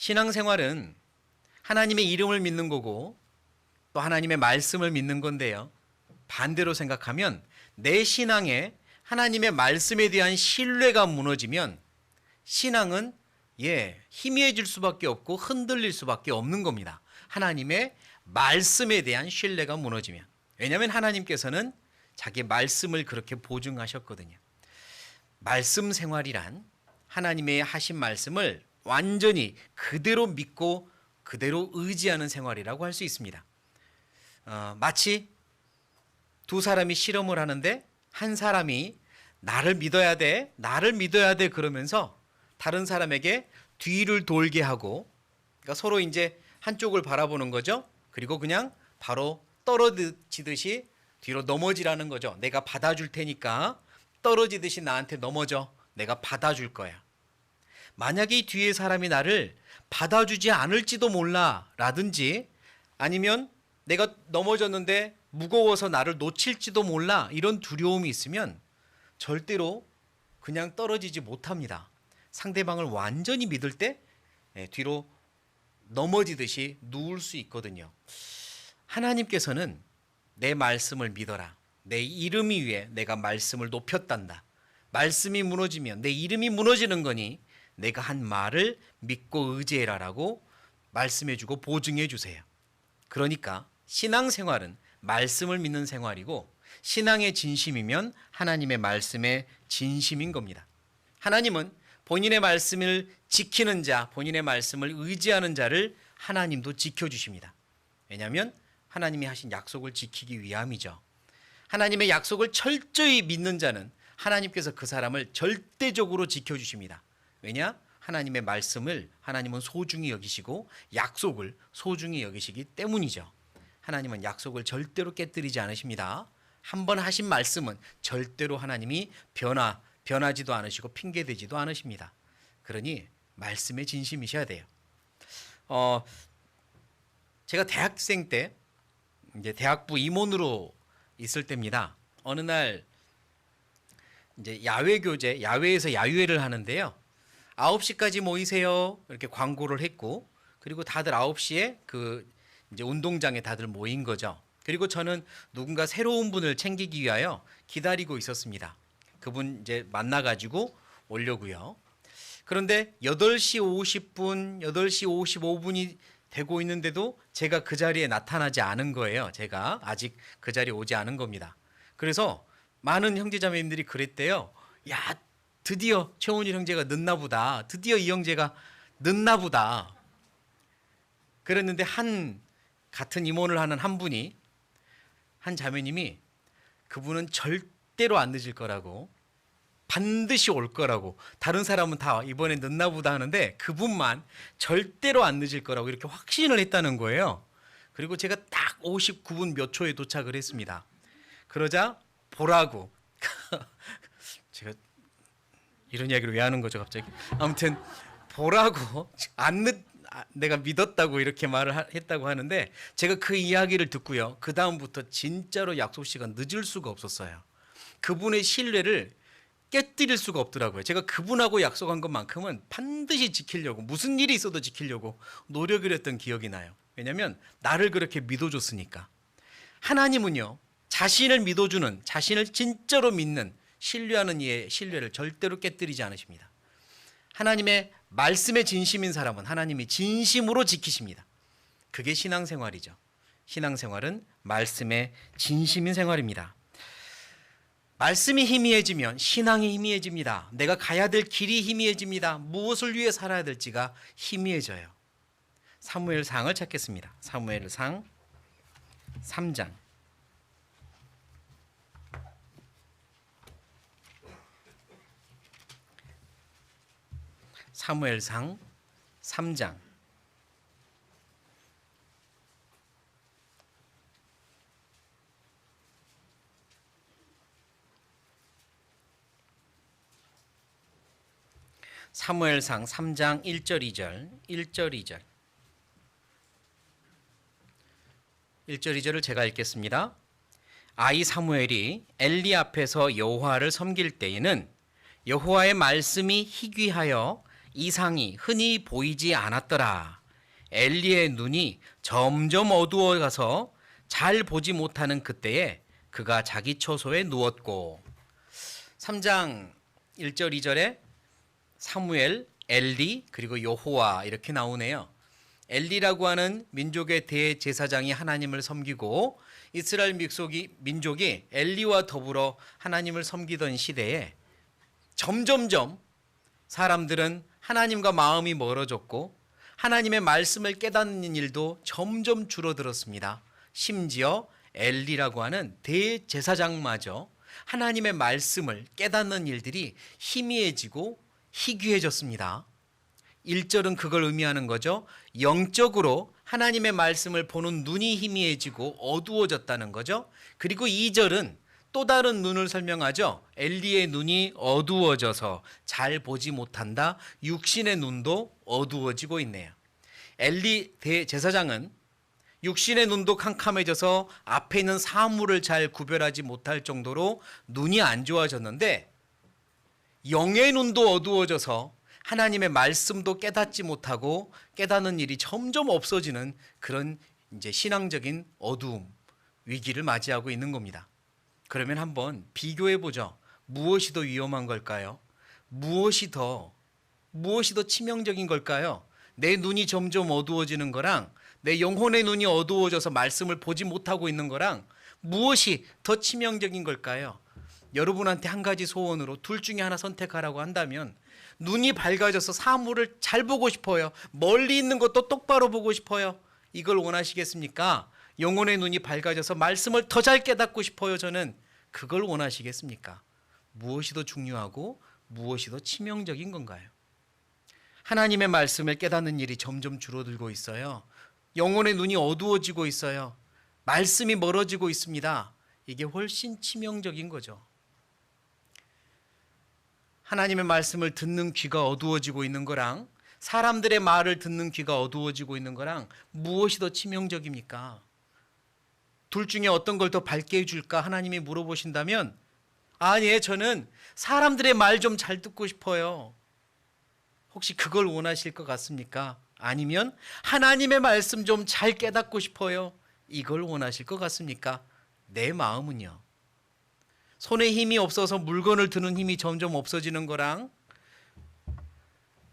신앙생활은 하나님의 이름을 믿는 거고 또 하나님의 말씀을 믿는 건데요. 반대로 생각하면 내 신앙에 하나님의 말씀에 대한 신뢰가 무너지면 신앙은 희미해질 수밖에 없고 흔들릴 수밖에 없는 겁니다. 하나님의 말씀에 대한 신뢰가 무너지면. 왜냐하면 하나님께서는 자기 말씀을 그렇게 보증하셨거든요. 말씀 생활이란 하나님의 하신 말씀을 완전히 그대로 믿고 그대로 의지하는 생활이라고 할 수 있습니다. 마치 두 사람이 실험을 하는데 한 사람이 나를 믿어야 돼 그러면서 다른 사람에게 뒤를 돌게 하고, 그러니까 서로 이제 한쪽을 바라보는 거죠. 그리고 그냥 바로 떨어지듯이 뒤로 넘어지라는 거죠. 내가 받아줄 테니까 떨어지듯이 나한테 넘어져. 내가 받아줄 거야. 만약에 이 뒤에 사람이 나를 받아주지 않을지도 몰라 라든지, 아니면 내가 넘어졌는데 무거워서 나를 놓칠지도 몰라, 이런 두려움이 있으면 절대로 그냥 떨어지지 못합니다. 상대방을 완전히 믿을 때 뒤로 넘어지듯이 누울 수 있거든요. 하나님께서는 내 말씀을 믿어라. 내 이름이 위에 내가 말씀을 높였단다. 말씀이 무너지면 내 이름이 무너지는 거니 내가 한 말을 믿고 의지해라라고 말씀해주고 보증해주세요. 그러니까 신앙생활은 말씀을 믿는 생활이고, 신앙의 진심이면 하나님의 말씀의 진심인 겁니다. 하나님은 본인의 말씀을 지키는 자, 본인의 말씀을 의지하는 자를 하나님도 지켜주십니다. 왜냐하면 하나님이 하신 약속을 지키기 위함이죠. 하나님의 약속을 철저히 믿는 자는 하나님께서 그 사람을 절대적으로 지켜주십니다. 왜냐? 하나님의 말씀을 하나님은 소중히 여기시고 약속을 소중히 여기시기 때문이죠. 하나님은 약속을 절대로 깨뜨리지 않으십니다. 한번 하신 말씀은 절대로 하나님이 변하지도 않으시고 핑계대지도 않으십니다. 그러니 말씀에 진심이셔야 돼요. 제가 대학생 때 이제 대학부 임원으로 있을 때입니다. 어느 날 이제 야외에서 야유회를 하는데요. 9시까지 모이세요. 이렇게 광고를 했고, 그리고 다들 9시에 이제 운동장에 다들 모인 거죠. 그리고 저는 누군가 새로운 분을 챙기기 위하여 기다리고 있었습니다. 그분 이제 만나가지고 오려고요. 그런데 8시 50분, 8시 55분이 되고 있는데도 제가 그 자리에 나타나지 않은 거예요. 제가 아직 그 자리에 오지 않은 겁니다. 그래서 많은 형제자매님들이 그랬대요. 야, 드디어 최원일 형제가 늦나 보다. 드디어 이 형제가 늦나 보다. 그랬는데 같은 임원을 하는 한 분이, 한 자매님이, 그분은 절대로 안 늦을 거라고, 반드시 올 거라고, 다른 사람은 다 이번에 늦나 보다 하는데 그분만 절대로 안 늦을 거라고 이렇게 확신을 했다는 거예요. 그리고 제가 딱 59분 몇 초에 도착을 했습니다. 그러자 보라고 제가 이런 이야기를 왜 하는 거죠 갑자기? 아무튼 보라고 내가 믿었다고 이렇게 말을 했다고 하는데, 제가 그 이야기를 듣고요, 그 다음부터 진짜로 약속 시간 늦을 수가 없었어요. 그분의 신뢰를 깨뜨릴 수가 없더라고요. 제가 그분하고 약속한 것만큼은 반드시 지키려고, 무슨 일이 있어도 지키려고 노력을 했던 기억이 나요. 왜냐하면 나를 그렇게 믿어줬으니까. 하나님은요, 자신을 믿어주는, 자신을 진짜로 믿는, 신뢰하는 이의 신뢰를 절대로 깨뜨리지 않으십니다. 하나님의 말씀에 진심인 사람은 하나님이 진심으로 지키십니다. 그게 신앙생활이죠. 신앙생활은 말씀에 진심인 생활입니다. 말씀이 희미해지면 신앙이 희미해집니다. 내가 가야 될 길이 희미해집니다. 무엇을 위해 살아야 될지가 희미해져요. 사무엘상을 찾겠습니다. 사무엘상 3장. 사무엘상 3장. 사무엘상 3장 1절 2절, 1절 2절. 1절 2절을 제가 읽겠습니다. 아이 사무엘이 엘리 앞에서 여호와를 섬길 때에는 여호와의 말씀이 희귀하여 이상이 흔히 보이지 않았더라. 엘리의 눈이 점점 어두워가서 잘 보지 못하는 그때에 그가 자기 처소에 누웠고. 3장 1절 2절에 사무엘, 엘리 그리고 여호와 이렇게 나오네요. 엘리라고 하는 민족의 대제사장이 하나님을 섬기고 이스라엘 민족이 엘리와 더불어 하나님을 섬기던 시대에 점점점 사람들은 하나님과 마음이 멀어졌고 하나님의 말씀을 깨닫는 일도 점점 줄어들었습니다. 심지어 엘리라고 하는 대제사장마저 하나님의 말씀을 깨닫는 일들이 희미해지고 희귀해졌습니다. 1절은 그걸 의미하는 거죠. 영적으로 하나님의 말씀을 보는 눈이 희미해지고 어두워졌다는 거죠. 그리고 2절은 또 다른 눈을 설명하죠. 엘리의 눈이 어두워져서 잘 보지 못한다. 육신의 눈도 어두워지고 있네요. 엘리 대제사장은 육신의 눈도 캄캄해져서 앞에 있는 사물을 잘 구별하지 못할 정도로 눈이 안 좋아졌는데 영의 눈도 어두워져서 하나님의 말씀도 깨닫지 못하고 깨닫는 일이 점점 없어지는 그런 이제 신앙적인 어두움, 위기를 맞이하고 있는 겁니다. 그러면 한번 비교해 보죠. 무엇이 더 위험한 걸까요? 무엇이 더 치명적인 걸까요? 내 눈이 점점 어두워지는 거랑 내 영혼의 눈이 어두워져서 말씀을 보지 못하고 있는 거랑 무엇이 더 치명적인 걸까요? 여러분한테 한 가지 소원으로 둘 중에 하나 선택하라고 한다면 눈이 밝아져서 사물을 잘 보고 싶어요. 멀리 있는 것도 똑바로 보고 싶어요. 이걸 원하시겠습니까? 영혼의 눈이 밝아져서 말씀을 더 잘 깨닫고 싶어요. 저는 그걸 원하시겠습니까? 무엇이 더 중요하고 무엇이 더 치명적인 건가요? 하나님의 말씀을 깨닫는 일이 점점 줄어들고 있어요. 영혼의 눈이 어두워지고 있어요. 말씀이 멀어지고 있습니다. 이게 훨씬 치명적인 거죠. 하나님의 말씀을 듣는 귀가 어두워지고 있는 거랑 사람들의 말을 듣는 귀가 어두워지고 있는 거랑 무엇이 더 치명적입니까? 둘 중에 어떤 걸 더 밝게 해줄까 하나님이 물어보신다면 아니, 저는 사람들의 말 좀 잘 듣고 싶어요. 혹시 그걸 원하실 것 같습니까? 아니면 하나님의 말씀 좀 잘 깨닫고 싶어요. 이걸 원하실 것 같습니까? 내 마음은요. 손에 힘이 없어서 물건을 드는 힘이 점점 없어지는 거랑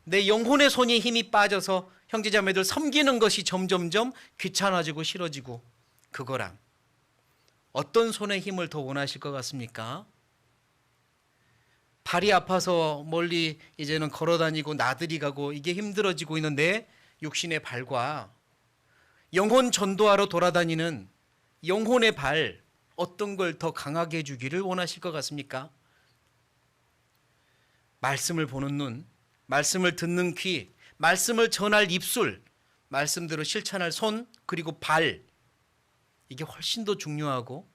내 영혼의 손에 힘이 빠져서 형제자매들 섬기는 것이 점점점 귀찮아지고 싫어지고 그거랑 어떤 손의 힘을 더 원하실 것 같습니까? 발이 아파서 멀리 이제는 걸어다니고 나들이 가고 이게 힘들어지고 있는데 육신의 발과 영혼 전도하러 돌아다니는 영혼의 발 어떤 걸 더 강하게 해주기를 원하실 것 같습니까? 말씀을 보는 눈, 말씀을 듣는 귀, 말씀을 전할 입술, 말씀대로 실천할 손, 그리고 발 이게 훨씬 더 중요하고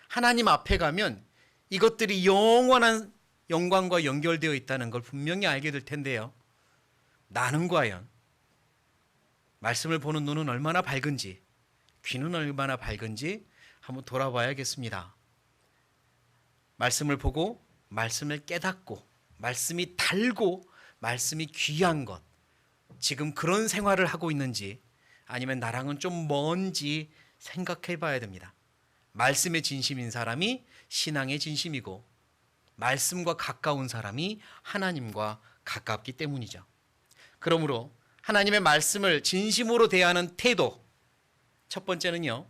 하나님 앞에 가면 이것들이 영원한 영광과 연결되어 있다는 걸 분명히 알게 될 텐데요. 나는 과연 말씀을 보는 눈은 얼마나 밝은지 귀는 얼마나 밝은지 한번 돌아봐야겠습니다. 말씀을 보고 말씀을 깨닫고 말씀이 달고 말씀이 귀한 것 지금 그런 생활을 하고 있는지 아니면 나랑은 좀 먼지 생각해 봐야 됩니다. 말씀에 진심인 사람이 신앙의 진심이고 말씀과 가까운 사람이 하나님과 가깝기 때문이죠. 그러므로 하나님의 말씀을 진심으로 대하는 태도 첫 번째는요.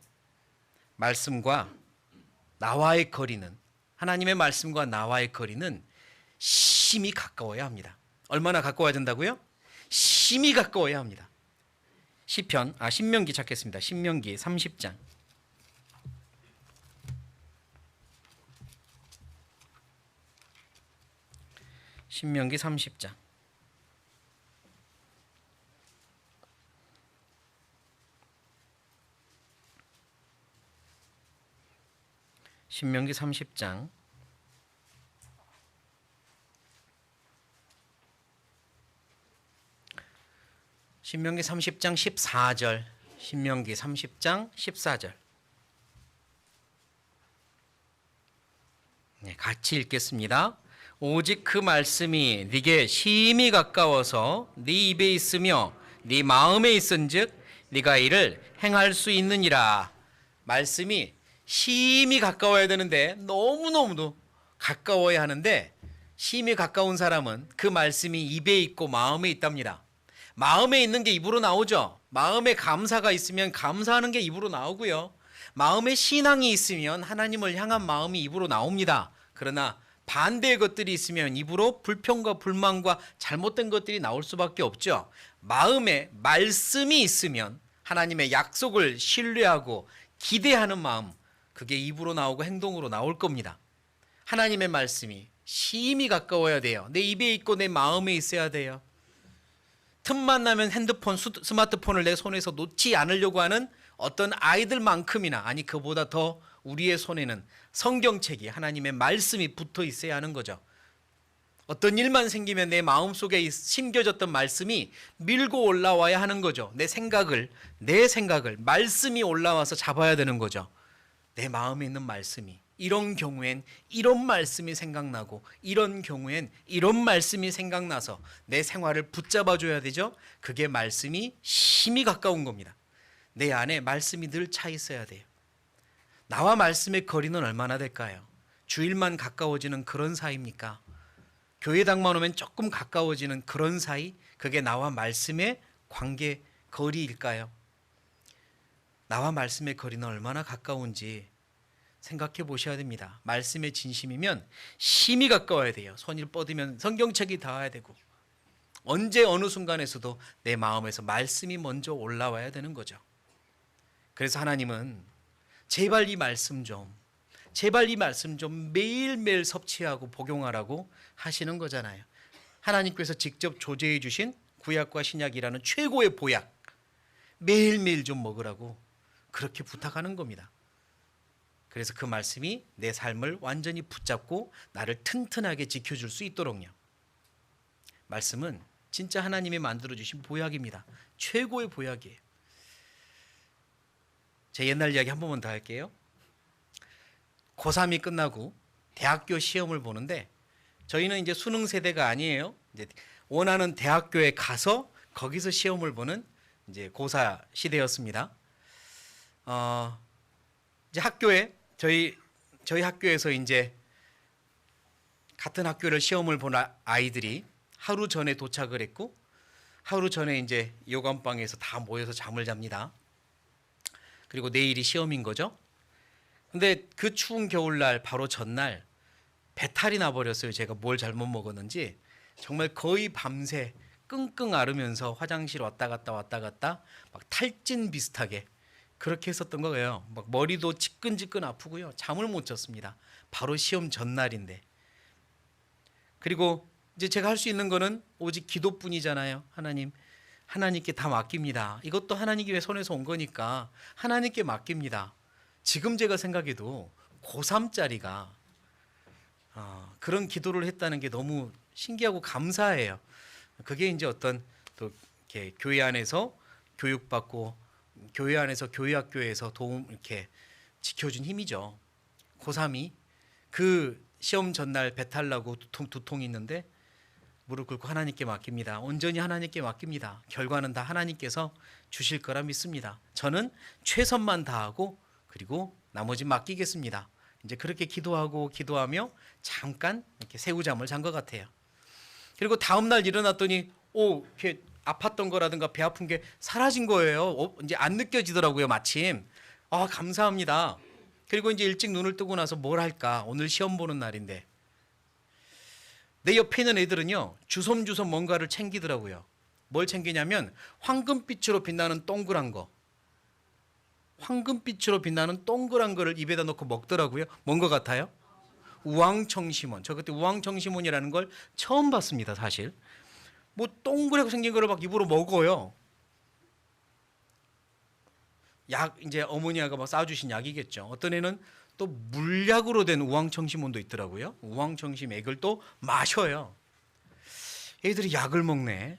말씀과 나와의 거리는 하나님의 말씀과 나와의 거리는 심히 가까워야 합니다. 얼마나 가까워야 된다고요? 심히 가까워야 합니다. 신명기 찾겠습니다. 신명기 30장. 신명기 30장. 신명기 30장 14절 신명기 30장 14절 네, 같이 읽겠습니다. 오직 그 말씀이 네게 심히 가까워서 네 입에 있으며 네 마음에 있은즉 네가 이를 행할 수 있느니라. 말씀이 심히 가까워야 되는데 너무너무도 가까워야 하는데 심히 가까운 사람은 그 말씀이 입에 있고 마음에 있답니다. 마음에 있는 게 입으로 나오죠. 마음에 감사가 있으면 감사하는 게 입으로 나오고요. 마음에 신앙이 있으면 하나님을 향한 마음이 입으로 나옵니다. 그러나 반대의 것들이 있으면 입으로 불평과 불만과 잘못된 것들이 나올 수밖에 없죠. 마음에 말씀이 있으면 하나님의 약속을 신뢰하고 기대하는 마음, 그게 입으로 나오고 행동으로 나올 겁니다. 하나님의 말씀이 심히 가까워야 돼요. 내 입에 있고 내 마음에 있어야 돼요. 틈만 나면 핸드폰, 스마트폰을 내 손에서 놓지 않으려고 하는 어떤 아이들만큼이나, 아니 그보다 더 우리의 손에는 성경책이, 하나님의 말씀이 붙어 있어야 하는 거죠. 어떤 일만 생기면 내 마음속에 심겨졌던 말씀이 밀고 올라와야 하는 거죠. 내 생각을 말씀이 올라와서 잡아야 되는 거죠. 내 마음에 있는 말씀이, 이런 경우엔 이런 말씀이 생각나고 이런 경우엔 이런 말씀이 생각나서 내 생활을 붙잡아줘야 되죠. 그게 말씀이 심히 가까운 겁니다. 내 안에 말씀이 늘 차 있어야 돼요. 나와 말씀의 거리는 얼마나 될까요? 주일만 가까워지는 그런 사이입니까? 교회당만 오면 조금 가까워지는 그런 사이? 그게 나와 말씀의 관계 거리일까요? 나와 말씀의 거리는 얼마나 가까운지 생각해 보셔야 됩니다. 말씀의 진심이면 심히 가까워야 돼요. 손을 뻗으면 성경책이 닿아야 되고, 언제 어느 순간에서도 내 마음에서 말씀이 먼저 올라와야 되는 거죠. 그래서 하나님은 제발 이 말씀 좀 매일매일 섭취하고 복용하라고 하시는 거잖아요. 하나님께서 직접 조제해 주신 구약과 신약이라는 최고의 보약, 매일매일 좀 먹으라고 그렇게 부탁하는 겁니다. 그래서 그 말씀이 내 삶을 완전히 붙잡고 나를 튼튼하게 지켜줄 수 있도록요. 말씀은 진짜 하나님이 만들어주신 보약입니다. 최고의 보약이에요. 제 옛날 이야기 한 번만 더 할게요. 고3이 끝나고 대학교 시험을 보는데, 저희는 이제 수능 세대가 아니에요. 이제 원하는 대학교에 가서 거기서 시험을 보는 이제 고사 시대였습니다. 이제 학교에 저희 학교에서 이제 같은 학교를 시험을 본 아이들이 하루 전에 도착을 했고, 하루 전에 이제 요감방에서 다 모여서 잠을 잡니다. 그리고 내일이 시험인 거죠. 근데 그 추운 겨울날 바로 전날 배탈이 나버렸어요. 제가 뭘 잘못 먹었는지 정말 거의 밤새 끙끙 앓으면서 화장실 왔다 갔다 막 탈진 비슷하게 그렇게 했었던 거예요. 막 머리도 지끈지끈 아프고요. 잠을 못 잤습니다. 바로 시험 전날인데. 그리고 이제 제가 할 수 있는 거는 오직 기도뿐이잖아요. 하나님께 다 맡깁니다. 이것도 하나님의 손에서 온 거니까 하나님께 맡깁니다. 지금 제가 생각해도 고3짜리가 그런 기도를 했다는 게 너무 신기하고 감사해요. 그게 이제 어떤 또 이렇게 교회 안에서 교육받고 교회 안에서 교회학교에서 도움 이렇게 지켜준 힘이죠. 고3이 그 시험 전날 배탈 나고 두통이 있는데 무릎 꿇고 하나님께 맡깁니다. 온전히 하나님께 맡깁니다. 결과는 다 하나님께서 주실 거라 믿습니다. 저는 최선만 다하고 그리고 나머지 맡기겠습니다. 이제 그렇게 기도하며 잠깐 이렇게 새우잠을 잔 것 같아요. 그리고 다음 날 일어났더니 이렇게 아팠던 거라든가 배 아픈 게 사라진 거예요. 이제 안 느껴지더라고요, 마침. 감사합니다. 그리고 이제 일찍 눈을 뜨고 나서 뭘 할까? 오늘 시험 보는 날인데. 내 옆에 있는 애들은요, 주섬주섬 뭔가를 챙기더라고요. 뭘 챙기냐면 황금빛으로 빛나는 동그란 거. 황금빛으로 빛나는 동그란 거를 입에다 넣고 먹더라고요. 뭔 것 같아요? 우황청심원. 저 그때 우황청심원이라는 걸 처음 봤습니다, 사실. 뭐 동그랗게 생긴 거를 막 입으로 먹어요. 약, 이제 어머니가 막 싸주신 약이겠죠. 어떤 애는 또 물약으로 된 우황청심원도 있더라고요. 우황청심 액을 또 마셔요. 애들이 약을 먹네.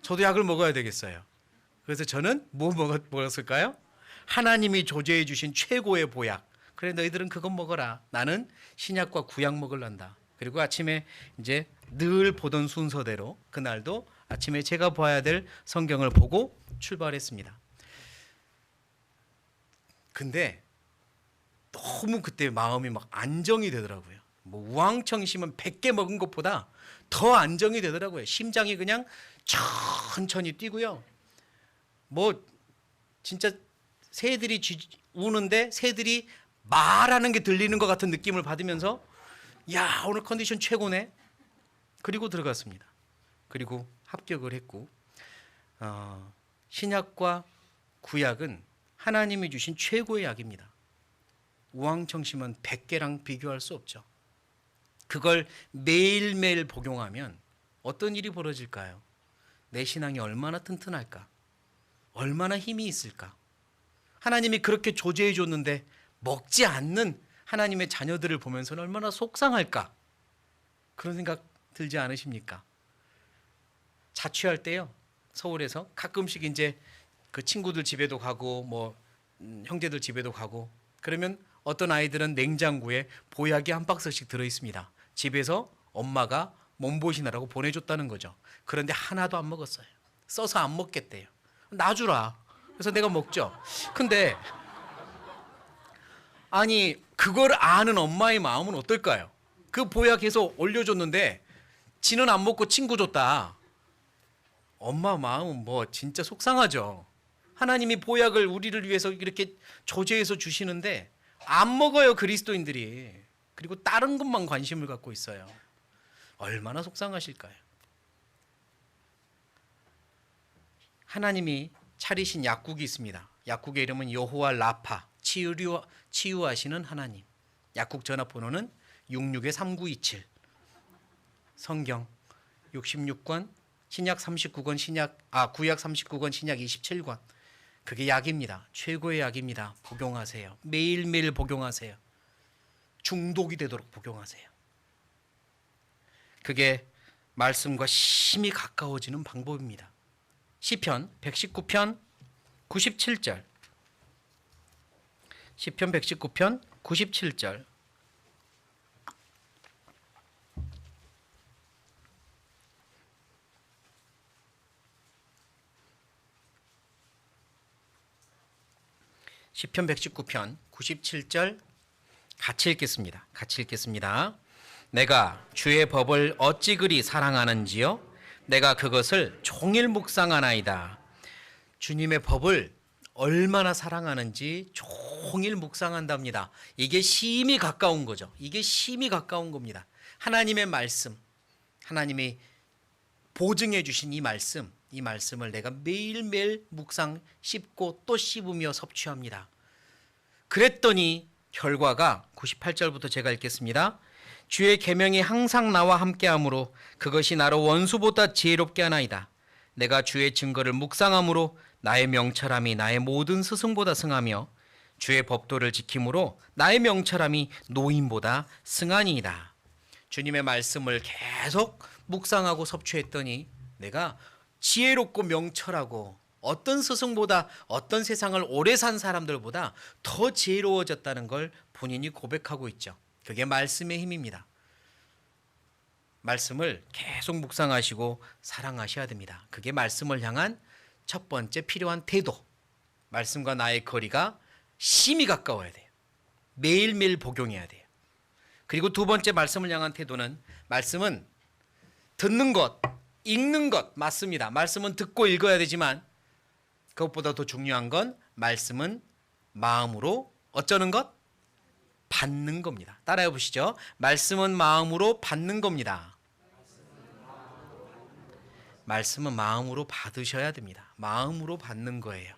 저도 약을 먹어야 되겠어요. 그래서 저는 뭐 먹었을까요? 하나님이 조제해 주신 최고의 보약. 그래, 너희들은 그것 먹어라. 나는 신약과 구약 먹을란다. 그리고 아침에 이제 늘 보던 순서대로 그날도 아침에 제가 봐야 될 성경을 보고 출발했습니다. 근데 너무 그때 마음이 막 안정이 되더라고요. 뭐 우황청심은 100개 먹은 것보다 더 안정이 되더라고요. 심장이 그냥 천천히 뛰고요. 뭐 진짜 새들이 우는데 새들이 말하는 게 들리는 것 같은 느낌을 받으면서 야, 오늘 컨디션 최고네. 그리고 들어갔습니다. 그리고 합격을 했고 신약과 구약은 하나님이 주신 최고의 약입니다. 우황청심은 100개랑 비교할 수 없죠. 그걸 매일매일 복용하면 어떤 일이 벌어질까요? 내 신앙이 얼마나 튼튼할까? 얼마나 힘이 있을까? 하나님이 그렇게 조제해 줬는데 먹지 않는 하나님의 자녀들을 보면서는 얼마나 속상할까? 그런 생각 들지 않으십니까? 자취할 때요, 서울에서 가끔씩 이제 그 친구들 집에도 가고 뭐 형제들 집에도 가고 그러면 어떤 아이들은 냉장고에 보약이 한 박스씩 들어 있습니다. 집에서 엄마가 몸보신하라고 보내줬다는 거죠. 그런데 하나도 안 먹었어요. 써서 안 먹겠대요. 놔주라. 그래서 내가 먹죠. 근데 아니 그걸 아는 엄마의 마음은 어떨까요? 그 보약 해서 올려줬는데 지는 안 먹고 친구 줬다. 엄마 마음은 뭐 진짜 속상하죠. 하나님이 보약을 우리를 위해서 이렇게 조제해서 주시는데 안 먹어요, 그리스도인들이. 그리고 다른 것만 관심을 갖고 있어요. 얼마나 속상하실까요? 하나님이 차리신 약국이 있습니다. 약국의 이름은 여호와 라파, 치유하시는 하나님. 약국 전화번호는 66-3927. 성경 66권, 신약 39권, 구약 39권, 신약 27권. 그게 약입니다. 최고의 약입니다. 복용하세요. 매일매일 복용하세요. 중독이 되도록 복용하세요. 그게 말씀과 심히 가까워지는 방법입니다. 시편 119편 97절. 시편 119편 97절. 시편 119편 97절 같이 읽겠습니다. 같이 읽겠습니다. 내가 주의 법을 어찌 그리 사랑하는지요? 내가 그것을 종일 묵상하나이다. 주님의 법을 얼마나 사랑하는지 종일 묵상한답니다. 이게 심히 가까운 거죠. 이게 심히 가까운 겁니다. 하나님의 말씀, 하나님이 보증해 주신 이 말씀을 내가 매일매일 묵상 씹고 또 씹으며 섭취합니다. 그랬더니 결과가 98절부터 제가 읽겠습니다. 주의 계명이 항상 나와 함께하므로 그것이 나를 원수보다 지혜롭게 하나이다. 내가 주의 증거를 묵상함으로 나의 명철함이 나의 모든 스승보다 승하며 주의 법도를 지킴으로 나의 명철함이 노인보다 승하니이다. 주님의 말씀을 계속 묵상하고 섭취했더니 내가 지혜롭고 명철하고 어떤 스승보다 어떤 세상을 오래 산 사람들보다 더 지혜로워졌다는 걸 본인이 고백하고 있죠. 그게 말씀의 힘입니다. 말씀을 계속 묵상하시고 사랑하셔야 됩니다. 그게 말씀을 향한 첫 번째 필요한 태도. 말씀과 나의 거리가 심히 가까워야 돼요. 매일매일 복용해야 돼요. 그리고 두 번째 말씀을 향한 태도는 말씀은 듣는 것, 읽는 것 맞습니다. 말씀은 듣고 읽어야 되지만 그것보다 더 중요한 건 말씀은 마음으로 어쩌는 것? 받는 겁니다. 따라해 보시죠. 말씀은 마음으로 받는 겁니다. 말씀은 마음으로 받으셔야 됩니다. 마음으로 받는 거예요.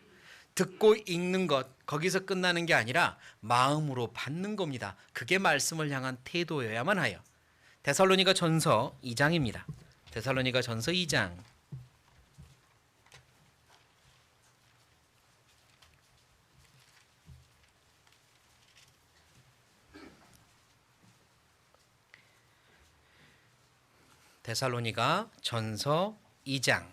듣고 읽는 것 거기서 끝나는 게 아니라 마음으로 받는 겁니다. 그게 말씀을 향한 태도여야만 하여. 데살로니가 전서 2장입니다. 데살로니가 전서 2장. 데살로니가 전서 2장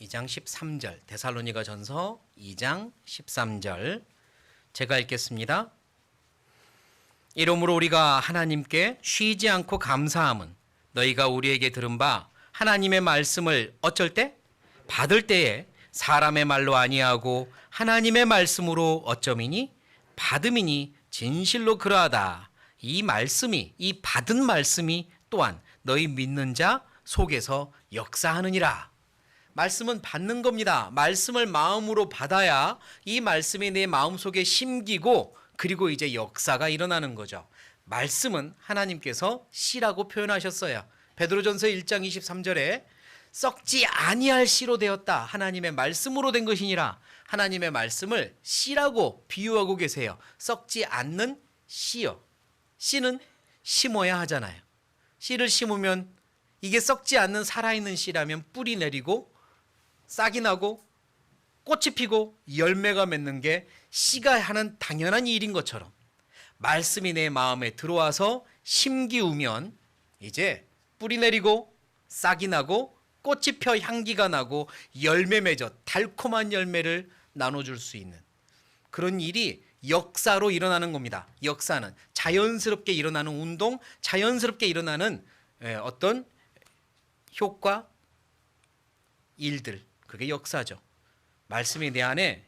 13절. 데살로니가 전서 2장 13절 제가 읽겠습니다. 이러므로 우리가 하나님께 쉬지 않고 감사함은 너희가 우리에게 들은 바 하나님의 말씀을 어쩔 때? 받을 때에 사람의 말로 아니하고 하나님의 말씀으로 어쩌미니? 받음이니 진실로 그러하다. 이 말씀이, 이 받은 말씀이 또한 너희 믿는 자 속에서 역사하느니라. 말씀은 받는 겁니다. 말씀을 마음으로 받아야 이 말씀이 내 마음속에 심기고 그리고 이제 역사가 일어나는 거죠. 말씀은 하나님께서 씨라고 표현하셨어요. 베드로전서 1장 23절에 썩지 아니할 씨로 되었다. 하나님의 말씀으로 된 것이니라. 하나님의 말씀을 씨라고 비유하고 계세요. 썩지 않는 씨요. 씨는 심어야 하잖아요. 씨를 심으면 이게 썩지 않는 살아있는 씨라면 뿌리 내리고 싹이 나고 꽃이 피고 열매가 맺는 게 씨가 하는 당연한 일인 것처럼 말씀이 내 마음에 들어와서 심기우면 이제 뿌리 내리고 싹이 나고 꽃이 펴 향기가 나고 열매 맺어 달콤한 열매를 나눠줄 수 있는 그런 일이 역사로 일어나는 겁니다. 역사는 자연스럽게 일어나는 운동, 자연스럽게 일어나는 어떤 효과, 일들, 그게 역사죠. 말씀이 내 안에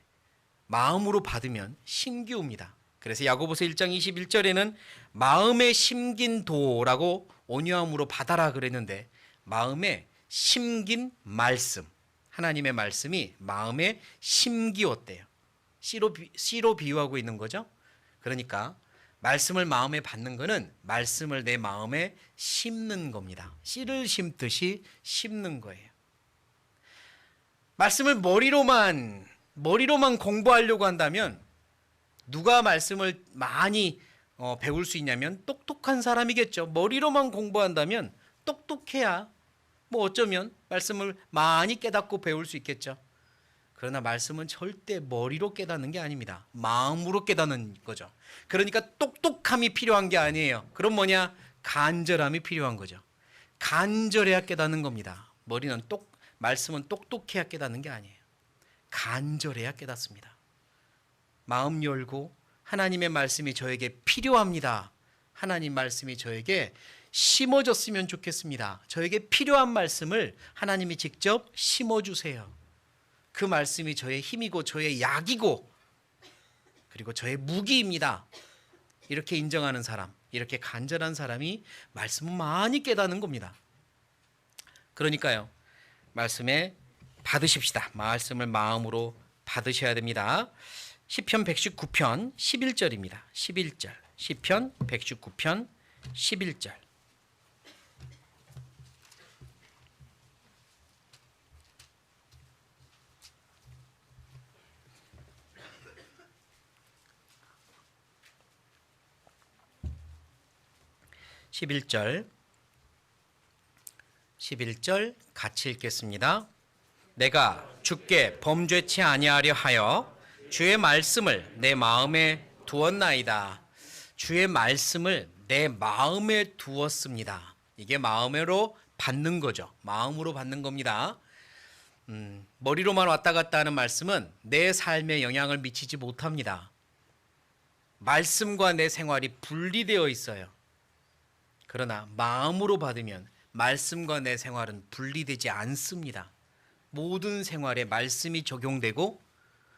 마음으로 받으면 심기웁니다. 그래서 야고보서 1장 21절에는 마음에 심긴 도라고 온유함으로 받아라 그랬는데 마음에 심긴 말씀, 하나님의 말씀이 마음에 심기웠대요. 씨로 비유하고 있는 거죠. 그러니까 말씀을 마음에 받는 것은 말씀을 내 마음에 심는 겁니다. 씨를 심듯이 심는 거예요. 말씀을 머리로만 공부하려고 한다면 누가 말씀을 많이 배울 수 있냐면 똑똑한 사람이겠죠. 머리로만 공부한다면 똑똑해야 뭐 어쩌면 말씀을 많이 깨닫고 배울 수 있겠죠. 그러나 말씀은 절대 머리로 깨닫는 게 아닙니다. 마음으로 깨닫는 거죠. 그러니까 똑똑함이 필요한 게 아니에요. 그럼 뭐냐? 간절함이 필요한 거죠. 간절해야 깨닫는 겁니다. 말씀은 똑똑해야 깨닫는 게 아니에요. 간절해야 깨닫습니다. 마음 열고 하나님의 말씀이 저에게 필요합니다. 하나님 말씀이 저에게 심어졌으면 좋겠습니다. 저에게 필요한 말씀을 하나님이 직접 심어주세요. 그 말씀이 저의 힘이고 저의 약이고 그리고 저의 무기입니다. 이렇게 인정하는 사람, 이렇게 간절한 사람이 말씀을 많이 깨닫는 겁니다. 그러니까요. 말씀에 받으십시다. 말씀을 마음으로 받으셔야 됩니다. 시편 119편 11절입니다. 11절. 시편 119편 11절. (11절) 같이 읽겠습니다. 내가 주께 범죄치 아니하려 하여 주의 말씀을 내 마음에 두었나이다. 주의 말씀을 내 마음에 두었습니다. 이게 마음으로 받는 거죠. 마음으로 받는 겁니다. 머리로만 왔다 갔다 하는 말씀은 내 삶에 영향을 미치지 못합니다. 말씀과 내 생활이 분리되어 있어요. 그러나 마음으로 받으면 말씀과 내 생활은 분리되지 않습니다. 모든 생활에 말씀이 적용되고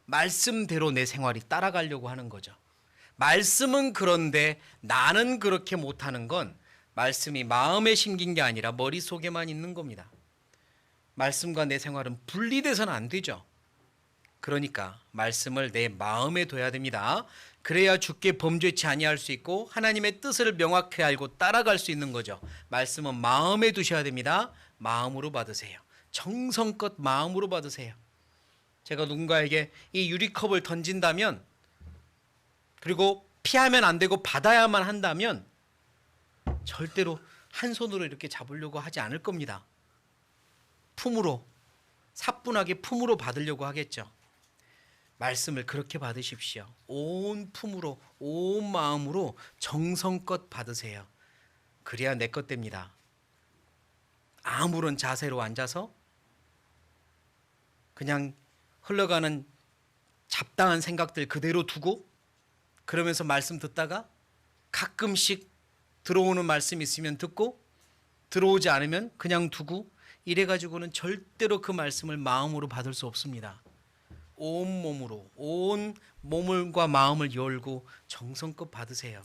말씀대로 내 생활이 따라가려고 하는 거죠. 말씀은 그런데 나는 그렇게 못하는 건 말씀이 마음에 심긴 게 아니라 머릿속에만 있는 겁니다. 말씀과 내 생활은 분리돼서는 안 되죠. 그러니까 말씀을 내 마음에 둬야 됩니다. 그래야 주께 범죄치 아니할 수 있고 하나님의 뜻을 명확히 알고 따라갈 수 있는 거죠. 말씀은 마음에 두셔야 됩니다. 마음으로 받으세요. 정성껏 마음으로 받으세요. 제가 누군가에게 이 유리컵을 던진다면 그리고 피하면 안 되고 받아야만 한다면 절대로 한 손으로 이렇게 잡으려고 하지 않을 겁니다. 품으로, 사뿐하게 품으로 받으려고 하겠죠. 말씀을 그렇게 받으십시오. 온 품으로, 온 마음으로 정성껏 받으세요. 그래야 내 것 됩니다. 아무런 자세로 앉아서 그냥 흘러가는 잡다한 생각들 그대로 두고 그러면서 말씀 듣다가 가끔씩 들어오는 말씀 있으면 듣고 들어오지 않으면 그냥 두고 이래가지고는 절대로 그 말씀을 마음으로 받을 수 없습니다. 온 몸으로, 온 몸과 마음을 열고 정성껏 받으세요.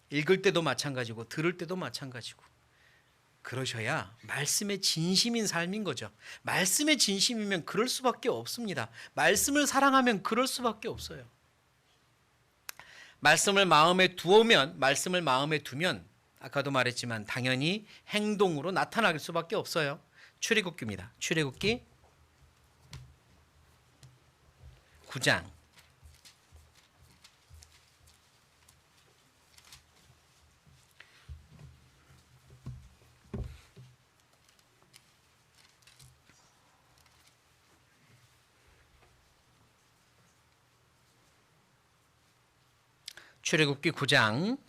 읽을 때도 마찬가지고 들을 때도 마찬가지고. 그러셔야 말씀의 진심인 삶인 거죠. 말씀의 진심이면 그럴 수밖에 없습니다. 말씀을 사랑하면 그럴 수밖에 없어요. 말씀을 마음에 두면 아까도 말했지만 당연히 행동으로 나타날 수밖에 없어요. 출애굽기입니다. 출애굽기 9장 출애굽기 9장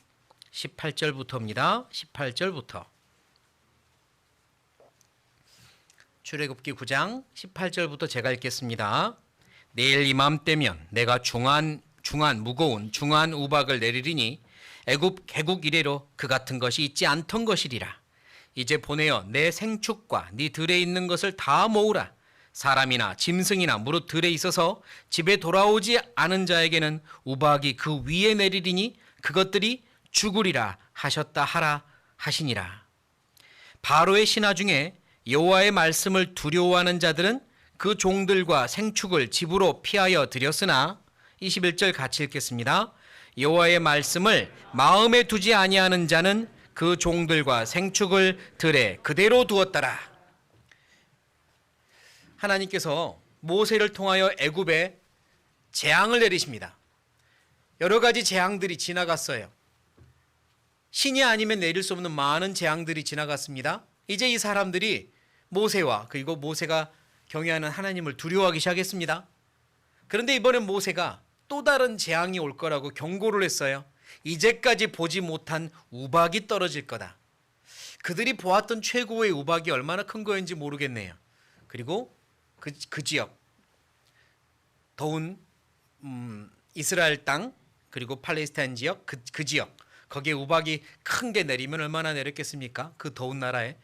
18절부터입니다. 18절부터. 출애굽기 9장 18절부터 제가 읽겠습니다. 내일 이맘때면 내가 중한 우박을 내리리니 애굽 개국 이래로 그 같은 것이 있지 않던 것이리라. 이제 보내어 내 생축과 네 들에 있는 것을 다 모으라. 사람이나 짐승이나 무릇 들에 있어서 집에 돌아오지 않은 자에게는 우박이 그 위에 내리리니 그것들이 죽으리라 하셨다 하라 하시니라. 바로의 신하 중에 여호와의 말씀을 두려워하는 자들은 그 종들과 생축을 집으로 피하여 드렸으나 21절 같이 읽겠습니다. 여호와의 말씀을 마음에 두지 아니하는 자는 그 종들과 생축을 들에 그대로 두었더라. 하나님께서 모세를 통하여 애굽에 재앙을 내리십니다. 여러 가지 재앙들이 지나갔어요. 신이 아니면 내릴 수 없는 많은 재앙들이 지나갔습니다. 이제 이 사람들이 모세와 그리고 모세가 경외하는 하나님을 두려워하기 시작했습니다. 그런데 이번엔 모세가 또 다른 재앙이 올 거라고 경고를 했어요. 이제까지 보지 못한 우박이 떨어질 거다. 그들이 보았던 최고의 우박이 얼마나 큰 거인지 모르겠네요. 그리고 그 지역, 더운 이스라엘 땅 그리고 팔레스타인 지역 그 지역, 거기에 우박이 큰 게 내리면 얼마나 내렸겠습니까? 그 더운 나라에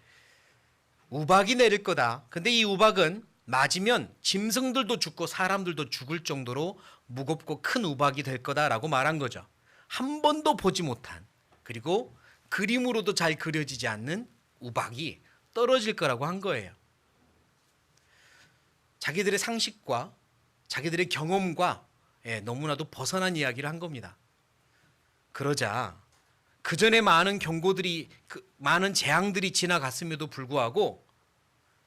우박이 내릴 거다. 근데 이 우박은 맞으면 짐승들도 죽고 사람들도 죽을 정도로 무겁고 큰 우박이 될 거다라고 말한 거죠. 한 번도 보지 못한, 그리고 그림으로도 잘 그려지지 않는 우박이 떨어질 거라고 한 거예요. 자기들의 상식과 자기들의 경험과 너무나도 벗어난 이야기를 한 겁니다. 그러자 그 전에 많은 경고들이, 많은 재앙들이 지나갔음에도 불구하고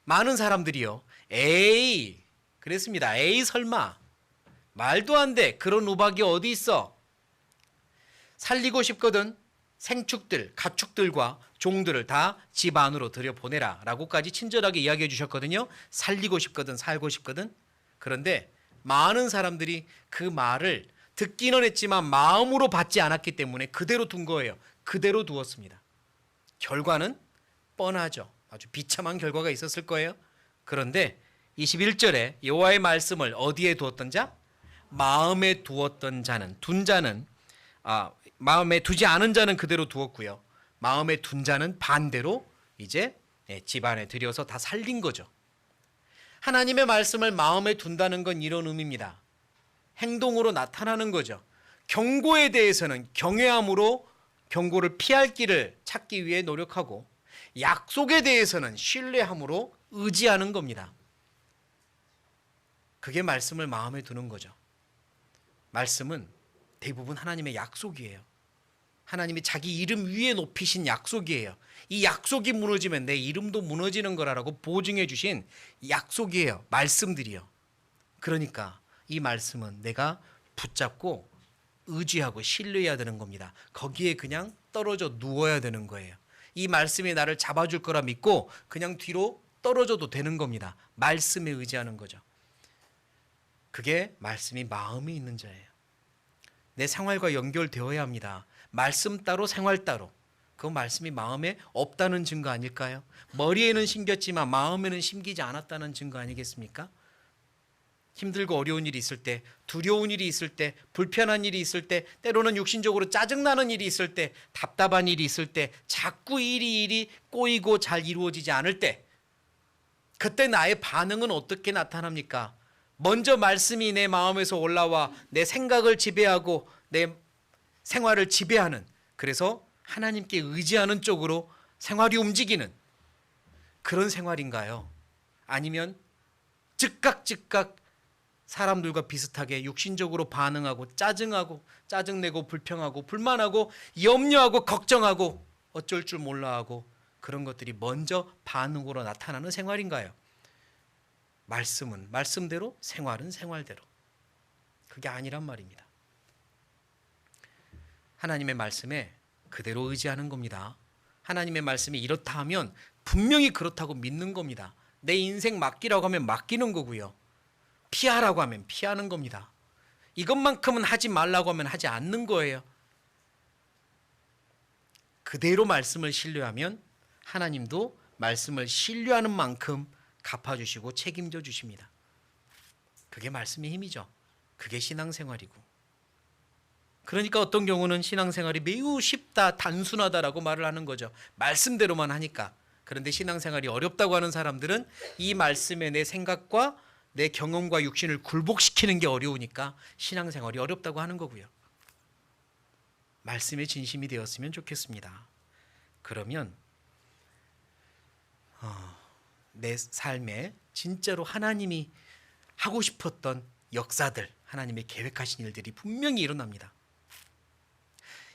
많은 사람들이요, 에이, 그랬습니다. 에이, 설마, 말도 안 돼, 그런 우박이 어디 있어? 살리고 싶거든 생축들, 가축들과 종들을 다 집 안으로 들여보내라 라고까지 친절하게 이야기해 주셨거든요. 살리고 싶거든, 살고 싶거든. 그런데 많은 사람들이 그 말을 듣기는 했지만 마음으로 받지 않았기 때문에 그대로 둔 거예요. 그대로 두었습니다. 결과는 뻔하죠. 아주 비참한 결과가 있었을 거예요. 그런데 21절에 여호와의 말씀을 어디에 두었던 자? 마음에 두었던 자는, 마음에 두지 않은 자는 그대로 두었고요. 마음에 둔 자는 반대로 이제 집안에 들여서 다 살린 거죠. 하나님의 말씀을 마음에 둔다는 건 이런 의미입니다. 행동으로 나타나는 거죠. 경고에 대해서는 경외함으로 경고를 피할 길을 찾기 위해 노력하고, 약속에 대해서는 신뢰함으로 의지하는 겁니다. 그게 말씀을 마음에 두는 거죠. 말씀은 대부분 하나님의 약속이에요. 하나님이 자기 이름 위에 높이신 약속이에요. 이 약속이 무너지면 내 이름도 무너지는 거라고 보증해 주신 약속이에요. 말씀들이요. 그러니까 이 말씀은 내가 붙잡고 의지하고 신뢰해야 되는 겁니다. 거기에 그냥 떨어져 누워야 되는 거예요. 이 말씀이 나를 잡아줄 거라 믿고 그냥 뒤로 떨어져도 되는 겁니다. 말씀에 의지하는 거죠. 그게 말씀이 마음이 있는 자예요. 내 생활과 연결되어야 합니다. 말씀 따로 생활 따로. 그 말씀이 마음에 없다는 증거 아닐까요? 머리에는 심겼지만 마음에는 심기지 않았다는 증거 아니겠습니까? 힘들고 어려운 일이 있을 때, 두려운 일이 있을 때, 불편한 일이 있을 때, 때로는 육신적으로 짜증나는 일이 있을 때, 답답한 일이 있을 때, 자꾸 일이 꼬이고 잘 이루어지지 않을 때, 그때 나의 반응은 어떻게 나타납니까? 먼저 말씀이 내 마음에서 올라와 내 생각을 지배하고 내 생활을 지배하는, 그래서 하나님께 의지하는 쪽으로 생활이 움직이는 그런 생활인가요? 아니면 즉각 사람들과 비슷하게 육신적으로 반응하고 짜증내고 불평하고 불만하고 염려하고 걱정하고 어쩔 줄 몰라하고 그런 것들이 먼저 반응으로 나타나는 생활인가요? 말씀은 말씀대로, 생활은 생활대로. 그게 아니란 말입니다. 하나님의 말씀에 그대로 의지하는 겁니다. 하나님의 말씀이 이렇다 하면 분명히 그렇다고 믿는 겁니다. 내 인생 맡기라고 하면 맡기는 거고요. 피하라고 하면 피하는 겁니다. 이것만큼은 하지 말라고 하면 하지 않는 거예요. 그대로 말씀을 신뢰하면 하나님도 말씀을 신뢰하는 만큼 갚아주시고 책임져 주십니다. 그게 말씀의 힘이죠. 그게 신앙생활이고. 그러니까 어떤 경우는 신앙생활이 매우 쉽다, 단순하다라고 말을 하는 거죠. 말씀대로만 하니까. 그런데 신앙생활이 어렵다고 하는 사람들은 이 말씀에 내 생각과 내 경험과 육신을 굴복시키는 게 어려우니까 신앙생활이 어렵다고 하는 거고요. 말씀에 진심이 되었으면 좋겠습니다. 그러면 내 삶에 진짜로 하나님이 하고 싶었던 역사들, 하나님의 계획하신 일들이 분명히 일어납니다.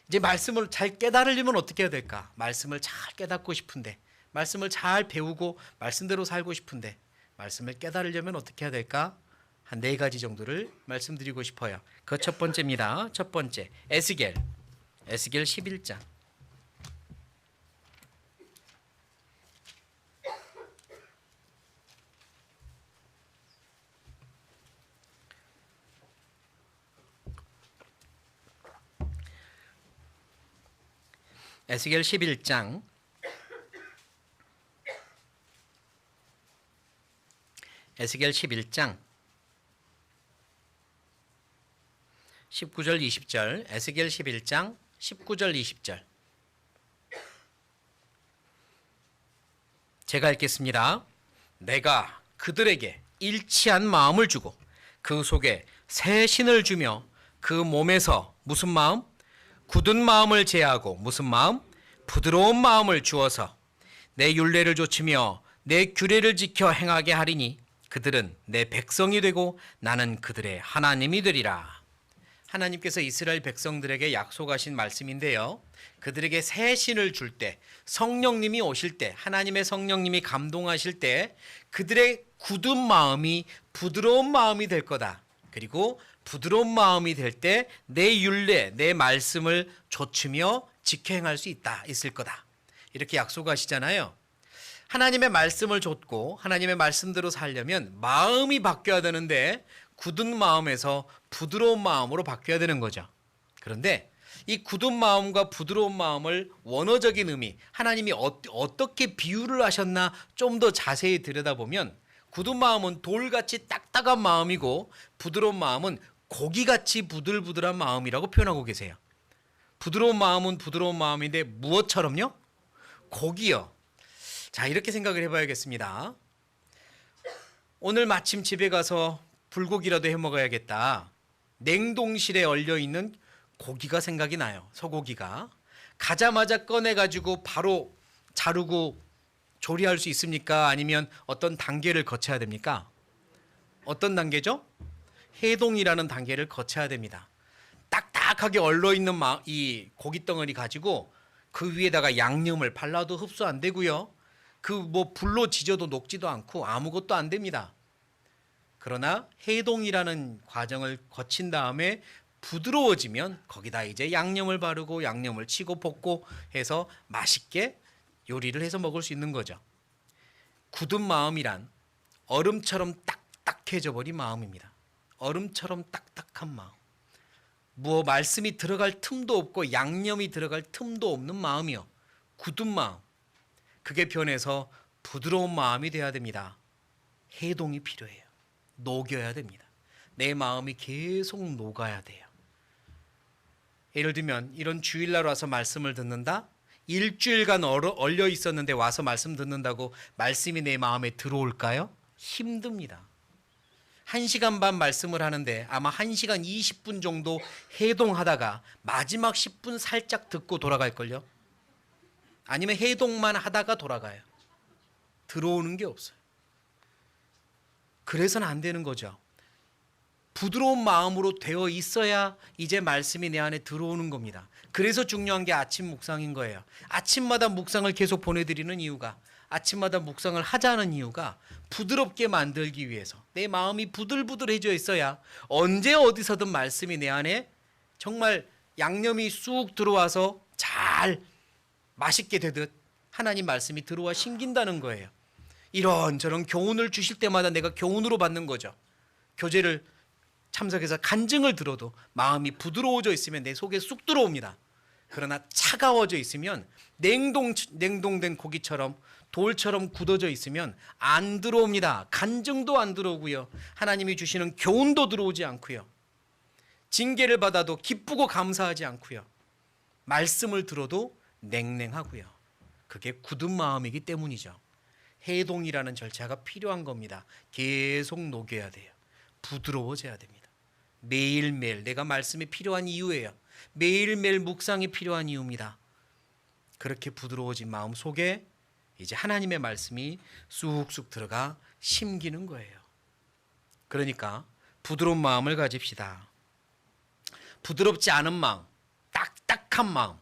이제 말씀을 잘 깨달으려면 어떻게 해야 될까? 말씀을 잘 깨닫고 싶은데, 말씀을 잘 배우고 말씀대로 살고 싶은데, 말씀을 깨달으려면 어떻게 해야 될까? 한 4가지 정도를 말씀드리고 싶어요. 그 첫 번째입니다. 첫 번째, 에스겔 11장. 에스겔 11장 19절 20절. 에스겔 11장 19절 20절. 제가 읽겠습니다. 내가 그들에게 일치한 마음을 주고 그 속에 새 신을 주며 그 몸에서 무슨 마음? 굳은 마음을 제하고 무슨 마음? 부드러운 마음을 주어서 내 율례를 좇으며 내 규례를 지켜 행하게 하리니 그들은 내 백성이 되고 나는 그들의 하나님이 되리라. 하나님께서 이스라엘 백성들에게 약속하신 말씀인데요. 그들에게 새 신을 줄 때, 성령님이 오실 때, 하나님의 성령님이 감동하실 때 그들의 굳은 마음이 부드러운 마음이 될 거다. 그리고 부드러운 마음이 될 때 내 율례, 내 말씀을 좇으며 지켜 행할 수 있을 거다. 이렇게 약속하시잖아요. 하나님의 말씀을 좇고 하나님의 말씀대로 살려면 마음이 바뀌어야 되는데 굳은 마음에서 부드러운 마음으로 바뀌어야 되는 거죠. 그런데 이 굳은 마음과 부드러운 마음을 원어적인 의미, 하나님이 어떻게 비유를 하셨나 좀 더 자세히 들여다보면 굳은 마음은 돌같이 딱딱한 마음이고 부드러운 마음은 고기같이 부들부들한 마음이라고 표현하고 계세요. 부드러운 마음은 부드러운 마음인데 무엇처럼요? 고기요. 자, 이렇게 생각을 해봐야겠습니다. 오늘 마침 집에 가서 불고기라도 해 먹어야겠다. 냉동실에 얼려있는 고기가 생각이 나요. 소고기가. 가자마자 꺼내가지고 바로 자르고 조리할 수 있습니까? 아니면 어떤 단계를 거쳐야 됩니까? 어떤 단계죠? 해동이라는 단계를 거쳐야 됩니다. 딱딱하게 얼려있는 이 고깃덩어리 가지고 그 위에다가 양념을 발라도 흡수 안 되고요. 불로 지져도 녹지도 않고 아무것도 안 됩니다. 그러나 해동이라는 과정을 거친 다음에 부드러워지면 거기다 이제 양념을 바르고 양념을 치고 볶고 해서 맛있게 요리를 해서 먹을 수 있는 거죠. 굳은 마음이란 얼음처럼 딱딱해져 버린 마음입니다. 얼음처럼 딱딱한 마음. 말씀이 들어갈 틈도 없고 양념이 들어갈 틈도 없는 마음이요. 굳은 마음. 그게 변해서 부드러운 마음이 돼야 됩니다. 해동이 필요해요. 녹여야 됩니다. 내 마음이 계속 녹아야 돼요. 예를 들면 이런 주일날 와서 말씀을 듣는다. 일주일간 얼려 있었는데 와서 말씀 듣는다고 말씀이 내 마음에 들어올까요? 힘듭니다. 1시간 반 말씀을 하는데 아마 1시간 20분 정도 해동하다가 마지막 10분 살짝 듣고 돌아갈걸요? 아니면 해동만 하다가 돌아가요. 들어오는 게 없어요. 그래서는 안 되는 거죠. 부드러운 마음으로 되어 있어야 이제 말씀이 내 안에 들어오는 겁니다. 그래서 중요한 게 아침 묵상인 거예요. 아침마다 묵상을 계속 보내드리는 이유가, 아침마다 묵상을 하자는 이유가 부드럽게 만들기 위해서, 내 마음이 부들부들해져 있어야 언제 어디서든 말씀이 내 안에 정말 양념이 쑥 들어와서 잘 맛있게 되듯 하나님 말씀이 들어와 심긴다는 거예요. 이런저런 교훈을 주실 때마다 내가 교훈으로 받는 거죠. 교제를 참석해서 간증을 들어도 마음이 부드러워져 있으면 내 속에 쑥 들어옵니다. 그러나 차가워져 있으면 냉동된 고기처럼 돌처럼 굳어져 있으면 안 들어옵니다. 간증도 안 들어오고요. 하나님이 주시는 교훈도 들어오지 않고요. 징계를 받아도 기쁘고 감사하지 않고요. 말씀을 들어도 냉랭하고요. 그게 굳은 마음이기 때문이죠. 해동이라는 절차가 필요한 겁니다. 계속 녹여야 돼요. 부드러워져야 됩니다. 매일매일 내가 말씀이 필요한 이유예요. 매일매일 묵상이 필요한 이유입니다. 그렇게 부드러워진 마음 속에 이제 하나님의 말씀이 쑥쑥 들어가 심기는 거예요. 그러니까 부드러운 마음을 가집시다. 부드럽지 않은 마음, 딱딱한 마음,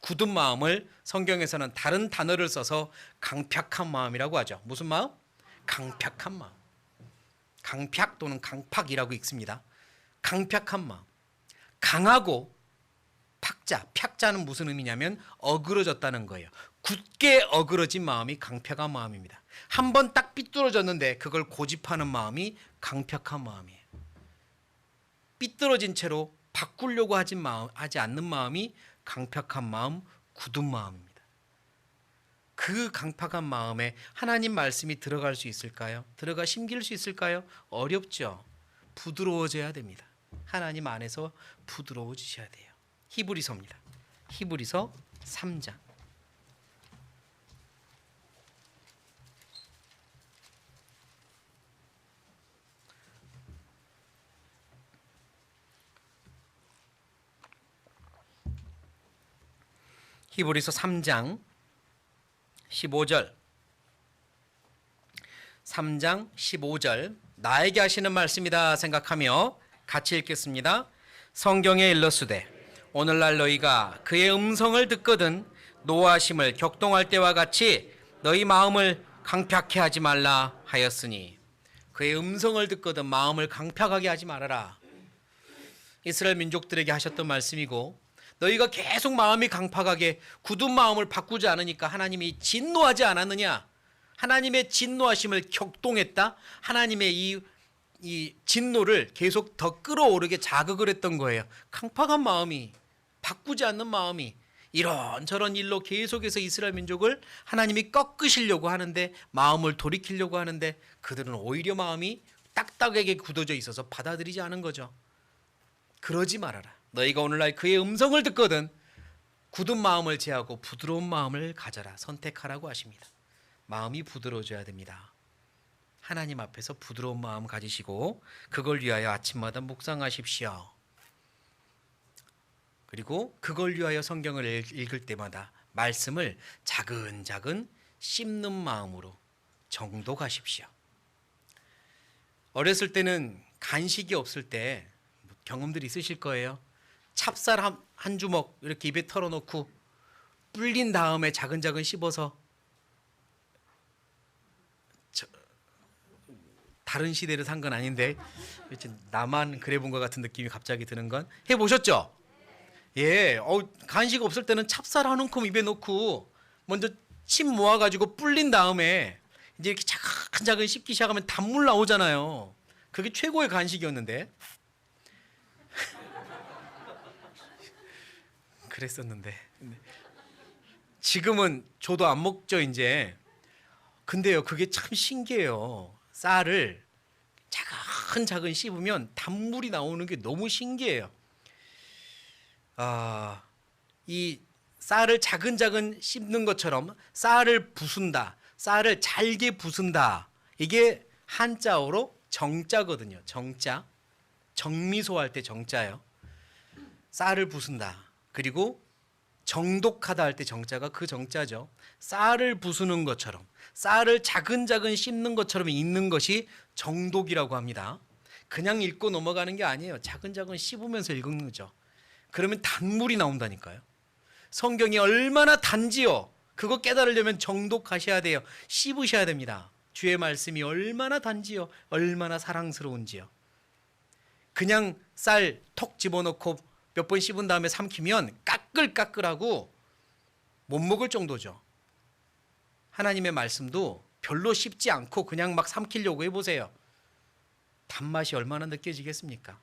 굳은 마음을 성경에서는 다른 단어를 써서 강팍한 마음이라고 하죠. 무슨 마음? 강팍한 마음. 강팍 또는 강팍이라고 읽습니다. 강팍한 마음. 강하고 팍자, 팍자는 무슨 의미냐면 어그러졌다는 거예요. 굳게 어그러진 마음이 강팍한 마음입니다. 한번 딱 삐뚤어졌는데 그걸 고집하는 마음이 강팍한 마음이에요. 삐뚤어진 채로 바꾸려고 하지 않는 마음이 강팍한 마음, 굳은 마음입니다. 그 강팍한 마음에 하나님 말씀이 들어갈 수 있을까요? 들어가 심길 수 있을까요? 어렵죠. 부드러워져야 됩니다. 하나님 안에서 부드러워지셔야 돼요. 히브리서입니다. 히브리서 3장. 히브리서 3장 15절. 3장 15절. 나에게 하시는 말씀이다 생각하며 같이 읽겠습니다. 성경에 일렀으되 오늘날 너희가 그의 음성을 듣거든 노하심을 격동할 때와 같이 너희 마음을 강팍해 하지 말라 하였으니. 그의 음성을 듣거든 마음을 강팍하게 하지 말아라. 이스라엘 민족들에게 하셨던 말씀이고, 너희가 계속 마음이 강팍하게 굳은 마음을 바꾸지 않으니까 하나님이 진노하지 않았느냐? 하나님의 진노하심을 격동했다. 하나님의 이 진노를 계속 더 끌어오르게 자극을 했던 거예요. 강팍한 마음이, 바꾸지 않는 마음이 이런저런 일로 계속해서 이스라엘 민족을 하나님이 꺾으시려고 하는데, 마음을 돌이키려고 하는데 그들은 오히려 마음이 딱딱하게 굳어져 있어서 받아들이지 않은 거죠. 그러지 말아라. 너희가 오늘날 그의 음성을 듣거든 굳은 마음을 제하고 부드러운 마음을 가져라. 선택하라고 하십니다. 마음이 부드러워져야 됩니다. 하나님 앞에서 부드러운 마음 가지시고 그걸 위하여 아침마다 묵상하십시오. 그리고 그걸 위하여 성경을 읽을 때마다 말씀을 자근자근 씹는 마음으로 정독하십시오. 어렸을 때는 간식이 없을 때 경험들이 있으실 거예요. 찹쌀 한 주먹 이렇게 입에 털어놓고 불린 다음에 자근자근 씹어서, 다른 시대를 산 건 아닌데 나만 그래 본 것 같은 느낌이 갑자기 드는 건, 해보셨죠? 예, 간식 없을 때는 찹쌀 한 움큼 입에 넣고 먼저 침 모아가지고 불린 다음에 이제 이렇게 자근자근 씹기 시작하면 단물 나오잖아요. 그게 최고의 간식이었는데. 그랬었는데 지금은 저도 안 먹죠 이제. 근데요, 그게 참 신기해요. 쌀을 차근차근 씹으면 단물이 나오는 게 너무 신기해요. 이 쌀을 차근차근 씹는 것처럼 쌀을 부순다, 쌀을 잘게 부순다. 이게 한자어로 정자거든요. 정자. 정미소 할 때 정자예요. 쌀을 부순다. 그리고 정독하다 할 때 정자가 그 정자죠. 쌀을 부수는 것처럼, 쌀을 차근차근 씹는 것처럼 읽는 것이 정독이라고 합니다. 그냥 읽고 넘어가는 게 아니에요. 차근차근 씹으면서 읽는 거죠. 그러면 단물이 나온다니까요. 성경이 얼마나 단지요. 그거 깨달으려면 정독하셔야 돼요. 씹으셔야 됩니다. 주의 말씀이 얼마나 단지요. 얼마나 사랑스러운지요. 그냥 쌀 톡 집어넣고 몇 번 씹은 다음에 삼키면 까끌까끌하고 못 먹을 정도죠. 하나님의 말씀도 별로 씹지 않고 그냥 막 삼키려고 해보세요. 단맛이 얼마나 느껴지겠습니까?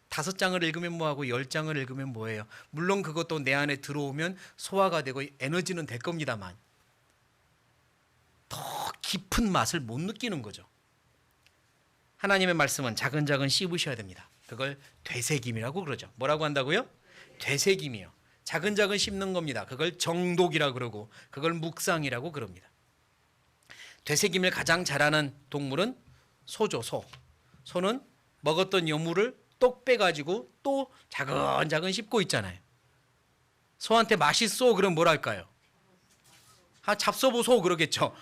5장을 읽으면 뭐하고 10장을 읽으면 뭐해요. 물론 그것도 내 안에 들어오면 소화가 되고 에너지는 될 겁니다만 더 깊은 맛을 못 느끼는 거죠. 하나님의 말씀은 차근차근 씹으셔야 됩니다. 그걸 되새김이라고 그러죠. 뭐라고 한다고요? 되새김이요. 차근차근 씹는 겁니다. 그걸 정독이라고 그러고 그걸 묵상이라고 그럽니다. 되새김을 가장 잘하는 동물은 소죠. 소. 소는 먹었던 여물을 똑 빼가지고 또 차근차근 씹고 있잖아요. 소한테 맛있어 그럼 뭐랄까요? 잡숴보소 그러겠죠.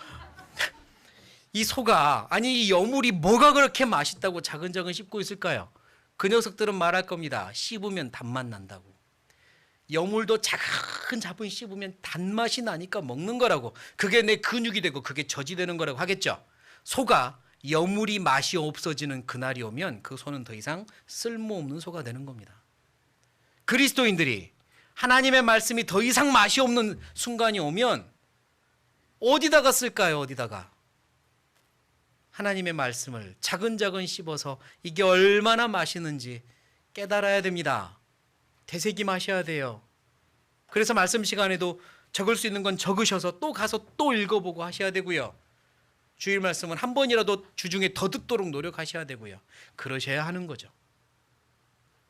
이 소가 아니 이 여물이 뭐가 그렇게 맛있다고 차근차근 씹고 있을까요? 그 녀석들은 말할 겁니다. 씹으면 단맛 난다고. 여물도 차근차근 씹으면 단맛이 나니까 먹는 거라고. 그게 내 근육이 되고 그게 젖이 되는 거라고 하겠죠. 소가 여물이 맛이 없어지는 그날이 오면 그 소는 더 이상 쓸모없는 소가 되는 겁니다. 그리스도인들이 하나님의 말씀이 더 이상 맛이 없는 순간이 오면 어디다가 쓸까요? 어디다가? 하나님의 말씀을 차근차근 씹어서 이게 얼마나 맛있는지 깨달아야 됩니다. 되새김하셔야 돼요. 그래서 말씀 시간에도 적을 수 있는 건 적으셔서 또 가서 또 읽어보고 하셔야 되고요. 주일 말씀은 한 번이라도 주중에 더 듣도록 노력하셔야 되고요. 그러셔야 하는 거죠.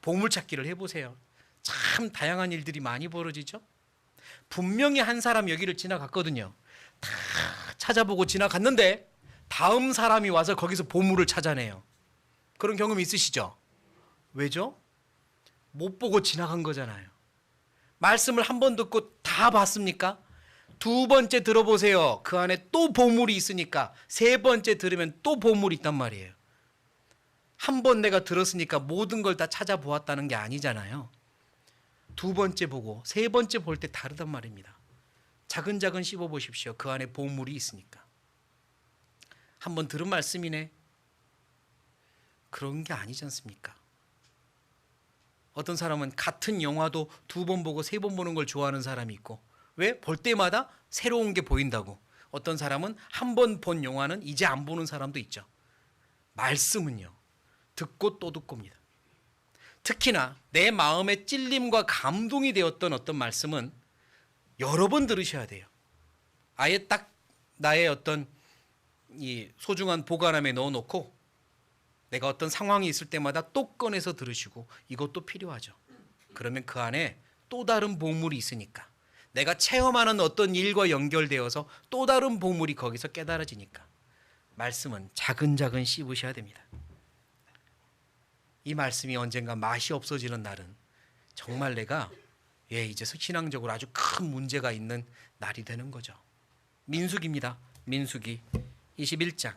보물찾기를 해보세요. 참 다양한 일들이 많이 벌어지죠. 분명히 한 사람 여기를 지나갔거든요. 다 찾아보고 지나갔는데 다음 사람이 와서 거기서 보물을 찾아내요. 그런 경험 있으시죠? 왜죠? 못 보고 지나간 거잖아요. 말씀을 한 번 듣고 다 봤습니까? 2번째 들어보세요. 그 안에 또 보물이 있으니까 3번째 들으면 또 보물이 있단 말이에요. 한 번 내가 들었으니까 모든 걸 다 찾아보았다는 게 아니잖아요. 2번째 보고 3번째 볼 때 다르단 말입니다. 차근차근 씹어보십시오. 그 안에 보물이 있으니까. 한 번 들은 말씀이네. 그런 게 아니지 않습니까? 어떤 사람은 같은 영화도 2번 보고 3번 보는 걸 좋아하는 사람이 있고, 왜? 볼 때마다 새로운 게 보인다고. 어떤 사람은 한 번 본 영화는 이제 안 보는 사람도 있죠. 말씀은요, 듣고 또 듣고입니다. 특히나 내 마음에 찔림과 감동이 되었던 어떤 말씀은 여러 번 들으셔야 돼요. 아예 딱 나의 어떤 이 소중한 보관함에 넣어놓고 내가 어떤 상황이 있을 때마다 또 꺼내서 들으시고, 이것도 필요하죠. 그러면 그 안에 또 다른 보물이 있으니까, 내가 체험하는 어떤 일과 연결되어서 또 다른 보물이 거기서 깨달아지니까 말씀은 차근차근 씹으셔야 됩니다. 이 말씀이 언젠가 맛이 없어지는 날은 정말 내가 이제 신앙적으로 아주 큰 문제가 있는 날이 되는 거죠. 민수기입니다. 민수기 21장.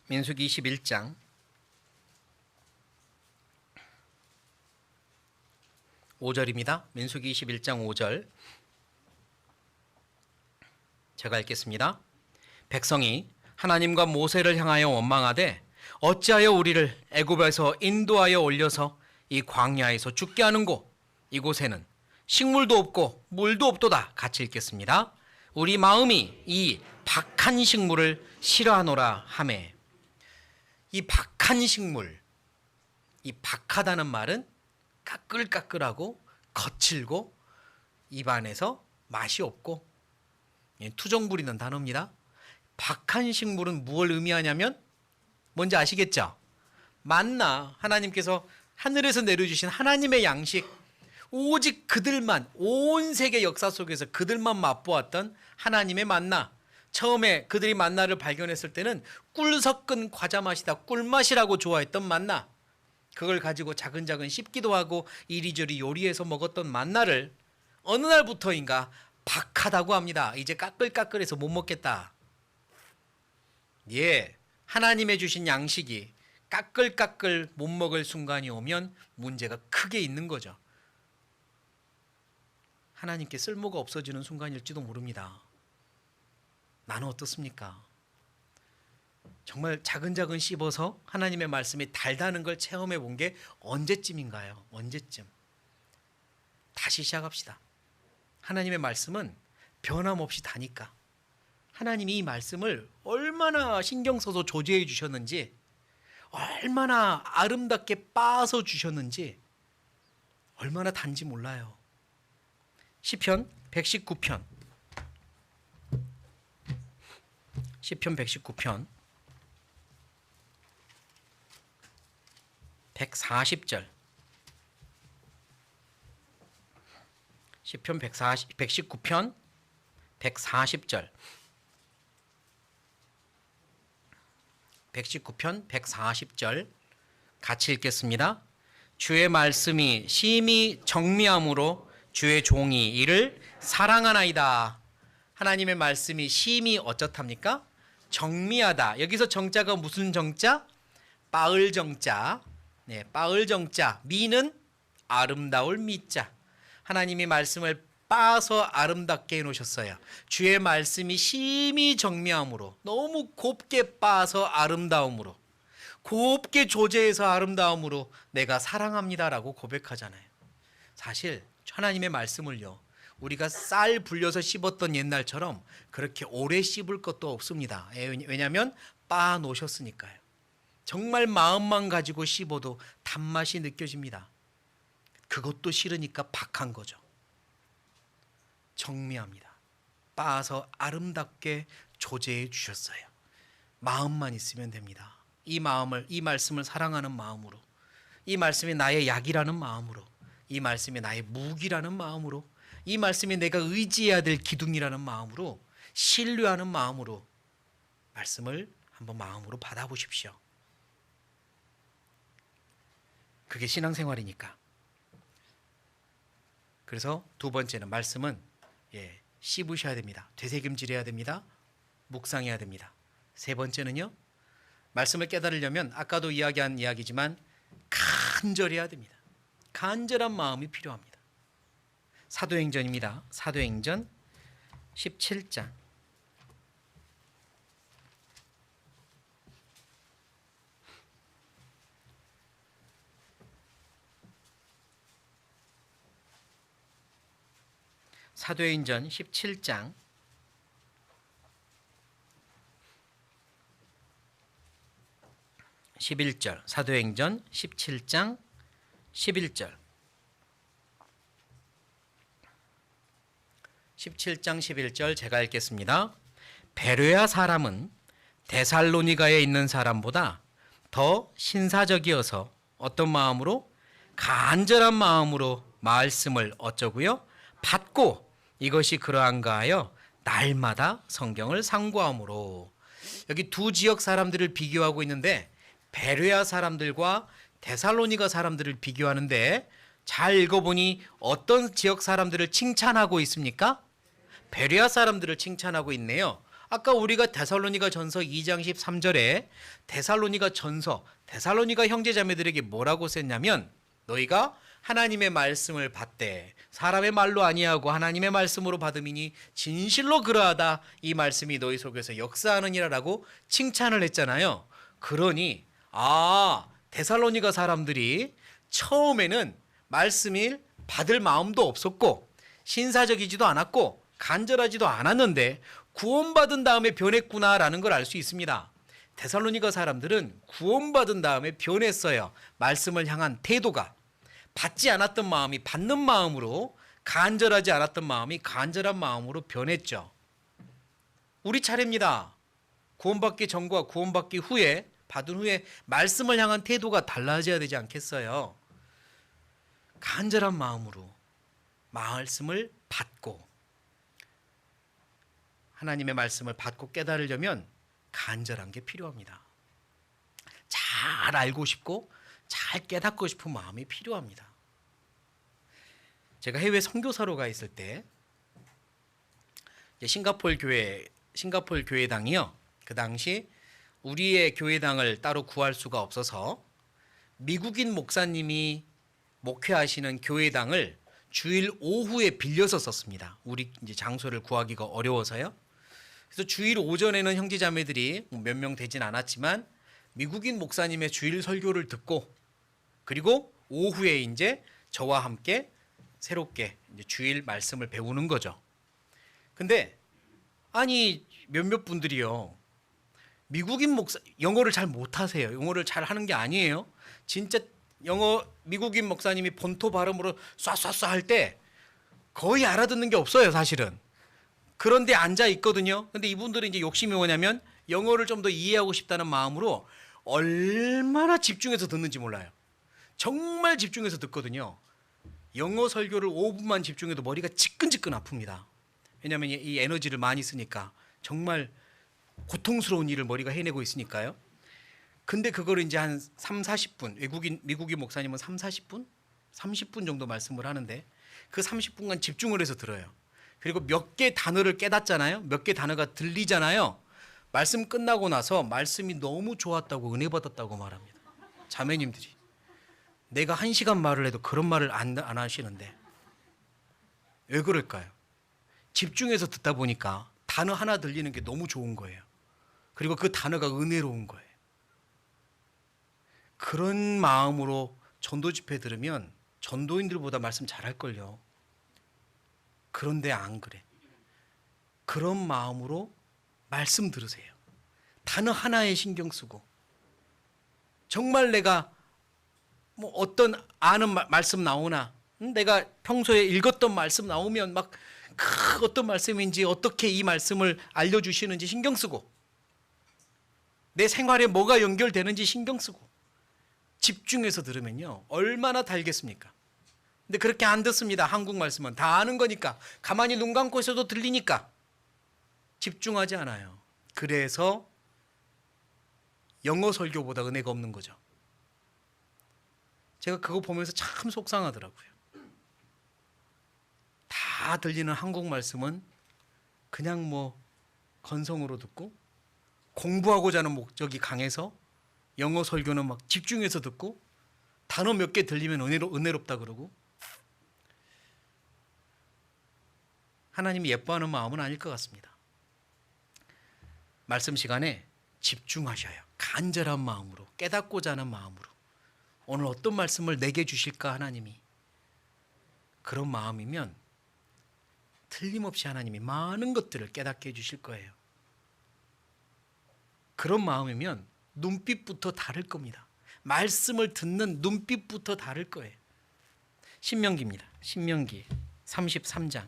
민수기 21장 5절입니다. 민수기 21장 5절. 제가 읽겠습니다. 백성이 하나님과 모세를 향하여 원망하되 어찌하여 우리를 애굽에서 인도하여 올려서 이 광야에서 죽게 하는고, 이곳에는 식물도 없고 물도 없도다. 같이 읽겠습니다. 우리 마음이 이 박한 식물을 싫어하노라 하매. 이 박한 식물, 이 박하다는 말은 까끌까끌하고 거칠고 입안에서 맛이 없고 투정 부리는 단어입니다. 박한 식물은 무엇을 의미하냐면 뭔지 아시겠죠? 만나, 하나님께서 하늘에서 내려주신 하나님의 양식, 오직 그들만, 온 세계 역사 속에서 그들만 맛보았던 하나님의 만나. 처음에 그들이 만나를 발견했을 때는 꿀 섞은 과자 맛이다, 꿀맛이라고 좋아했던 만나. 그걸 가지고 자근자근 씹기도 하고 이리저리 요리해서 먹었던 만나를 어느 날부터인가 박하다고 합니다. 이제 까끌까끌해서 못 먹겠다. 예, 하나님의 주신 양식이 까끌까끌 못 먹을 순간이 오면 문제가 크게 있는 거죠. 하나님께 쓸모가 없어지는 순간일지도 모릅니다. 나는 어떻습니까? 정말 자근자근 씹어서 하나님의 말씀이 달다는 걸 체험해 본 게 언제쯤인가요? 언제쯤? 다시 시작합시다. 하나님의 말씀은 변함없이 다니까. 하나님이 이 말씀을 얼마나 신경 써서 조제해 주셨는지, 얼마나 아름답게 빻아서 주셨는지 얼마나 단지 몰라요. 시편 119편 140절 시편 119편 140절 119편 140절 같이 읽겠습니다. 주의 말씀이 심히 정미함으로 주의 종이 이를 사랑하나이다. 하나님의 말씀이 심히 어쩌답니까? 정미하다. 여기서 정자가 무슨 정자? 빠을 정자. 네, 빠을 정자. 미는 아름다울 미자. 하나님이 말씀을 빻아서 아름답게 해놓으셨어요. 주의 말씀이 심히 정미함으로, 너무 곱게 빻아서 아름다움으로, 곱게 조제해서 아름다움으로 내가 사랑합니다라고 고백하잖아요. 사실 하나님의 말씀을요, 우리가 쌀 불려서 씹었던 옛날처럼 그렇게 오래 씹을 것도 없습니다. 왜냐하면 빻아 놓으셨으니까요. 정말 마음만 가지고 씹어도 단맛이 느껴집니다. 그것도 싫으니까 박한 거죠. 정미합니다. 빻아서 아름답게 조제해 주셨어요. 마음만 있으면 됩니다. 이 마음을, 이 말씀을 사랑하는 마음으로, 이 말씀이 나의 약이라는 마음으로, 이 말씀이 나의 무기라는 마음으로, 이 말씀이 내가 의지해야 될 기둥이라는 마음으로, 신뢰하는 마음으로 말씀을 한번 마음으로 받아보십시오. 그게 신앙생활이니까. 그래서 두 번째는 말씀은 씹으셔야 됩니다. 되새김질해야 됩니다. 묵상해야 됩니다. 세 번째는요, 말씀을 깨달으려면 아까도 이야기한 이야기지만 간절해야 됩니다. 간절한 마음이 필요합니다. 사도행전입니다. 사도행전 17장 17장 11절. 사도행전 17장 11절. 17장 11절 제가 읽겠습니다. 베레아 사람은 데살로니가에 있는 사람보다 더 신사적이어서 어떤 마음으로? 간절한 마음으로 말씀을 어쩌고요? 받고 이것이 그러한가 하여 날마다 성경을 상고함으로. 여기 두 지역 사람들을 비교하고 있는데 베레아 사람들과 데살로니가 사람들을 비교하는데 잘 읽어보니 어떤 지역 사람들을 칭찬하고 있습니까? 베레아 사람들을 칭찬하고 있네요. 아까 우리가 데살로니가 전서 2장 13절에 데살로니가 전서, 데살로니가 형제자매들에게 뭐라고 썼냐면 너희가 하나님의 말씀을 받되 사람의 말로 아니하고 하나님의 말씀으로 받음이니 진실로 그러하다. 이 말씀이 너희 속에서 역사하느니라라고 칭찬을 했잖아요. 그러니 데살로니가 사람들이 처음에는 말씀을 받을 마음도 없었고 신사적이지도 않았고 간절하지도 않았는데 구원받은 다음에 변했구나라는 걸 알 수 있습니다. 데살로니가 사람들은 구원받은 다음에 변했어요. 말씀을 향한 태도가 받지 않았던 마음이 받는 마음으로, 간절하지 않았던 마음이 간절한 마음으로 변했죠. 우리 차례입니다. 구원받기 전과 구원받기 후에, 받은 후에 말씀을 향한 태도가 달라져야 되지 않겠어요? 간절한 마음으로 말씀을 받고, 하나님의 말씀을 받고 깨달으려면 간절한 게 필요합니다. 잘 알고 싶고 잘 깨닫고 싶은 마음이 필요합니다. 제가 해외 선교사로 가 있을 때 싱가포르 교회당이요, 그 당시 우리의 교회당을 따로 구할 수가 없어서 미국인 목사님이 목회하시는 교회당을 주일 오후에 빌려서 썼습니다. 우리 이제 장소를 구하기가 어려워서요. 그래서 주일 오전에는 형제자매들이 몇 명 되진 않았지만 미국인 목사님의 주일 설교를 듣고, 그리고 오후에 이제 저와 함께 새롭게 이제 주일 말씀을 배우는 거죠. 근데 아니 몇몇 분들이요, 미국인 목사 영어를 잘 못하세요. 영어를 잘 하는 게 아니에요. 진짜 영어 미국인 목사님이 본토 발음으로 쏴쏴쏴 할 때 거의 알아듣는 게 없어요, 사실은. 그런데 앉아 있거든요. 근데 이분들은 이제 욕심이 뭐냐면 영어를 좀 더 이해하고 싶다는 마음으로 얼마나 집중해서 듣는지 몰라요. 정말 집중해서 듣거든요. 영어 설교를 5분만 집중해도 머리가 지끈지끈 아픕니다. 왜냐하면 이 에너지를 많이 쓰니까, 정말 고통스러운 일을 머리가 해내고 있으니까요. 근데 그거를 이제 한 3-40분, 미국인 목사님은 3-40분? 30분 정도 말씀을 하는데 그 30분간 집중을 해서 들어요. 그리고 몇 개 단어를 깨닫잖아요. 몇 개 단어가 들리잖아요. 말씀 끝나고 나서 말씀이 너무 좋았다고, 은혜 받았다고 말합니다. 자매님들이. 내가 1시간 말을 해도 그런 말을 안 하시는데 왜 그럴까요? 집중해서 듣다 보니까 단어 하나 들리는 게 너무 좋은 거예요. 그리고 그 단어가 은혜로운 거예요. 그런 마음으로 전도 집회 들으면 전도인들보다 말씀 잘할걸요. 그런데 안 그래. 그런 마음으로 말씀 들으세요. 단어 하나에 신경 쓰고, 정말 내가 뭐 어떤 아는 말씀 나오나, 내가 평소에 읽었던 말씀 나오면 막 어떤 말씀인지, 어떻게 이 말씀을 알려주시는지 신경 쓰고, 내 생활에 뭐가 연결되는지 신경 쓰고 집중해서 들으면요, 얼마나 달겠습니까? 근데 그렇게 안 듣습니다. 한국 말씀은 다 아는 거니까, 가만히 눈 감고 있어도 들리니까 집중하지 않아요. 그래서 영어 설교보다 은혜가 없는 거죠. 제가 그거 보면서 참 속상하더라고요. 다 들리는 한국 말씀은 그냥 뭐 건성으로 듣고, 공부하고자 하는 목적이 강해서 영어 설교는 막 집중해서 듣고, 단어 몇 개 들리면 은혜롭다 그러고. 하나님이 예뻐하는 마음은 아닐 것 같습니다. 말씀 시간에 집중하셔요. 간절한 마음으로, 깨닫고자 하는 마음으로. 오늘 어떤 말씀을 내게 주실까 하나님이. 그런 마음이면 틀림없이 하나님이 많은 것들을 깨닫게 해주실 거예요. 그런 마음이면 눈빛부터 다를 겁니다. 말씀을 듣는 눈빛부터 다를 거예요. 신명기입니다. 신명기 33장.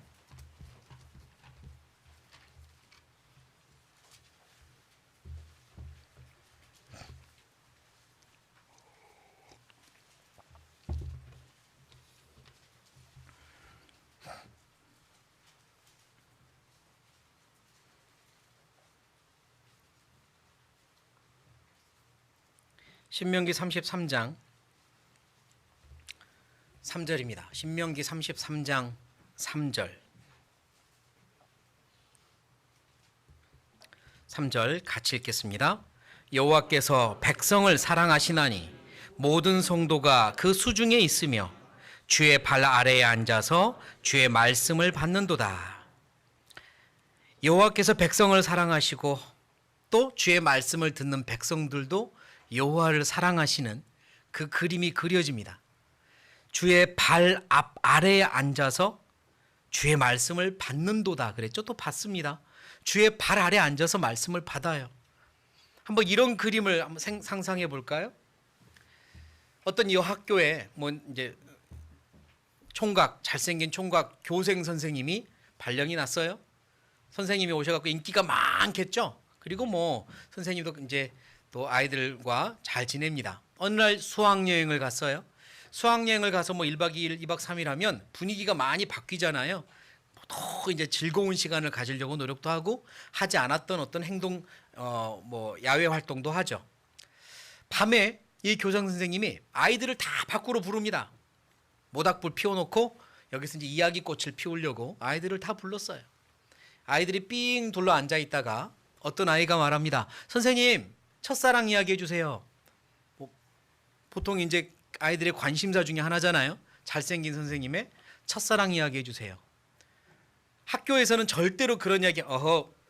신명기 33장 3절입니다. 신명기 33장 3절. 3절 같이 읽겠습니다. 여호와께서 백성을 사랑하시나니 모든 성도가 그 수중에 있으며 주의 발 아래에 앉아서 주의 말씀을 받는도다. 여호와께서 백성을 사랑하시고 또 주의 말씀을 듣는 백성들도 여호와를 사랑하시는 그 그림이 그려집니다. 주의 발 아래에 앉아서 주의 말씀을 받는도다 그랬죠. 또 받습니다. 주의 발 아래에 앉아서 말씀을 받아요. 한번 이런 그림을 한번 상상해 볼까요? 어떤 이 학교에 뭐 이제 총각, 잘생긴 총각 교생 선생님이 발령이 났어요. 선생님이 오셔갖고 인기가 많겠죠. 그리고 뭐 선생님도 이제 또 아이들과 잘 지냅니다. 어느 날 수학여행을 갔어요. 수학여행을 가서 뭐 1박 2일, 2박 3일 하면 분위기가 많이 바뀌잖아요. 더 이제 즐거운 시간을 가지려고 노력도 하고 하지 않았던 어떤 행동, 뭐 야외 활동도 하죠. 밤에 이 교장 선생님이 아이들을 다 밖으로 부릅니다. 모닥불 피워놓고 여기서 이제 이야기꽃을 피우려고 아이들을 다 불렀어요. 아이들이 삥 둘러 앉아 있다가 어떤 아이가 말합니다. 선생님, 첫사랑 이야기 해주세요. 보통 이제 아이들의 관심사 중에 하나잖아요. 잘생긴 선생님의 첫사랑 이야기 해주세요. 학교에서는 절대로 그런 이야기,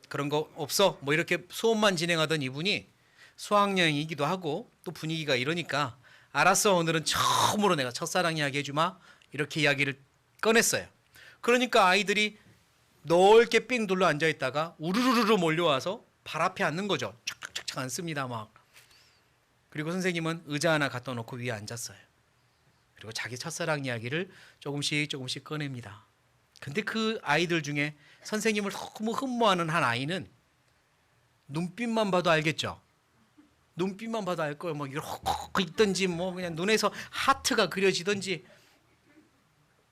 그런 거 없어. 뭐 이렇게 수업만 진행하던 이분이 수학여행이기도 하고 또 분위기가 이러니까 알았어, 오늘은 처음으로 내가 첫사랑 이야기 해주마. 이렇게 이야기를 꺼냈어요. 그러니까 아이들이 넓게 삥 둘러 앉아 있다가 우르르르 몰려와서 발 앞에 앉는 거죠. 촥촥촥 앉습니다 막. 그리고 선생님은 의자 하나 갖다 놓고 위에 앉았어요. 그리고 자기 첫사랑 이야기를 조금씩 꺼냅니다. 근데 그 아이들 중에 선생님을 너무 흠모하는 한 아이는 눈빛만 봐도 알겠죠. 눈빛만 봐도 알 거예요. 뭐 이러고 있든지 뭐 그냥 눈에서 하트가 그려지든지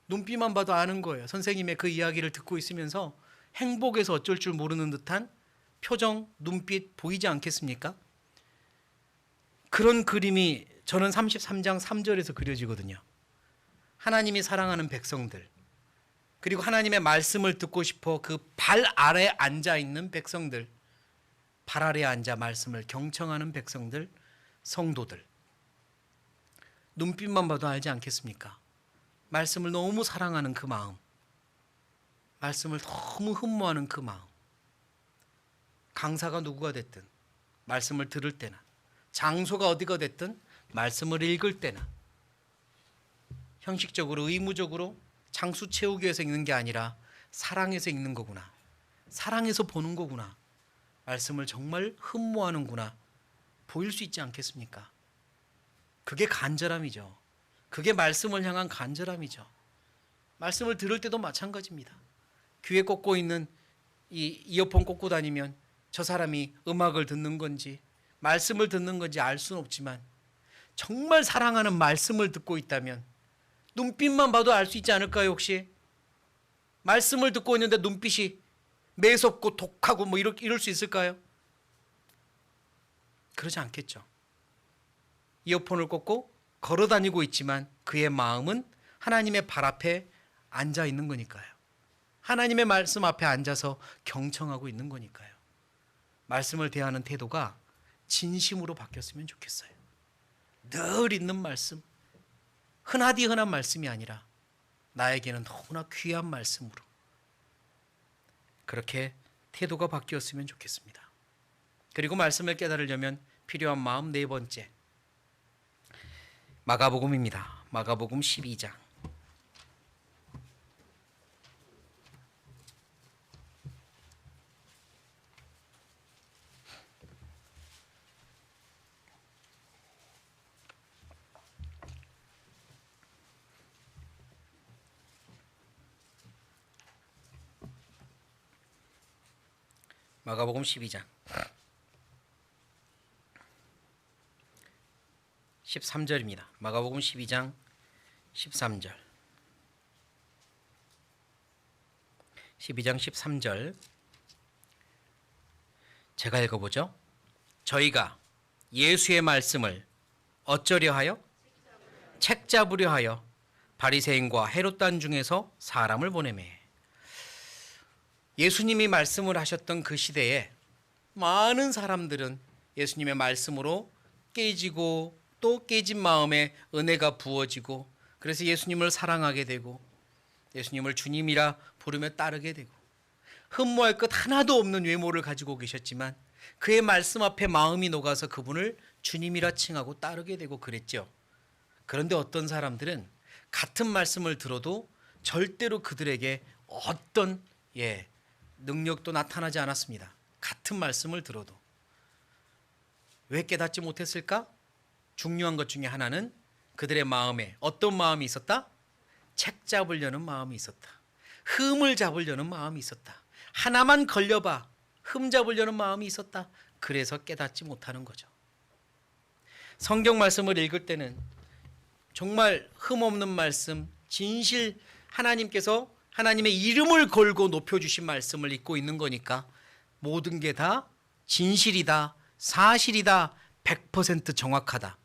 눈빛만 봐도 아는 거예요. 선생님의 그 이야기를 듣고 있으면서 행복해서 어쩔 줄 모르는 듯한 표정, 눈빛 보이지 않겠습니까? 그런 그림이 저는 33장 3절에서 그려지거든요. 하나님이 사랑하는 백성들, 그리고 하나님의 말씀을 듣고 싶어 그 발 아래 앉아 있는 백성들, 발 아래에 앉아 말씀을 경청하는 백성들, 성도들. 눈빛만 봐도 알지 않겠습니까? 말씀을 너무 사랑하는 그 마음, 말씀을 너무 흠모하는 그 마음. 강사가 누구가 됐든 말씀을 들을 때나, 장소가 어디가 됐든 말씀을 읽을 때나, 형식적으로 의무적으로 장수 채우기 위해서 읽는 게 아니라 사랑해서 읽는 거구나, 사랑해서 보는 거구나, 말씀을 정말 흠모하는구나 보일 수 있지 않겠습니까? 그게 간절함이죠. 그게 말씀을 향한 간절함이죠. 말씀을 들을 때도 마찬가지입니다. 귀에 꽂고 있는 이 이어폰 꽂고 다니면 저 사람이 음악을 듣는 건지 말씀을 듣는 건지 알 수는 없지만 정말 사랑하는 말씀을 듣고 있다면 눈빛만 봐도 알 수 있지 않을까요? 혹시 말씀을 듣고 있는데 눈빛이 매섭고 독하고 뭐 이럴 수 있을까요? 그러지 않겠죠. 이어폰을 꽂고 걸어 다니고 있지만 그의 마음은 하나님의 발 앞에 앉아 있는 거니까요. 하나님의 말씀 앞에 앉아서 경청하고 있는 거니까요. 말씀을 대하는 태도가 진심으로 바뀌었으면 좋겠어요. 늘 있는 말씀, 흔하디 흔한 말씀이 아니라 나에게는 너무나 귀한 말씀으로, 그렇게 태도가 바뀌었으면 좋겠습니다. 그리고 말씀을 깨달으려면 필요한 마음 네 번째, 마가복음입니다. 마가복음 12장. 마가복음 12장 13절입니다. 마가복음 12장 13절. 12장 13절 제가 읽어보죠. 저희가 예수의 말씀을 어쩌려 하여? 책 잡으려 하여 바리새인과 헤롯단 중에서 사람을 보내매. 예수님이 말씀을 하셨던 그 시대에 많은 사람들은 예수님의 말씀으로 깨지고 또 깨진 마음에 은혜가 부어지고 그래서 예수님을 사랑하게 되고 예수님을 주님이라 부르며 따르게 되고 흠모할 것 하나도 없는 외모를 가지고 계셨지만 그의 말씀 앞에 마음이 녹아서 그분을 주님이라 칭하고 따르게 되고 그랬죠. 그런데 어떤 사람들은 같은 말씀을 들어도 절대로 그들에게 어떤 능력도 나타나지 않았습니다. 같은 말씀을 들어도. 왜 깨닫지 못했을까? 중요한 것 중에 하나는 그들의 마음에 어떤 마음이 있었다? 책 잡으려는 마음이 있었다. 흠을 잡으려는 마음이 있었다. 하나만 걸려봐. 흠 잡으려는 마음이 있었다. 그래서 깨닫지 못하는 거죠. 성경 말씀을 읽을 때는 정말 흠 없는 말씀, 진실, 하나님께서 하나님의 이름을 걸고 높여주신 말씀을 읽고 있는 거니까 모든 게 다 진실이다, 사실이다, 100% 정확하다.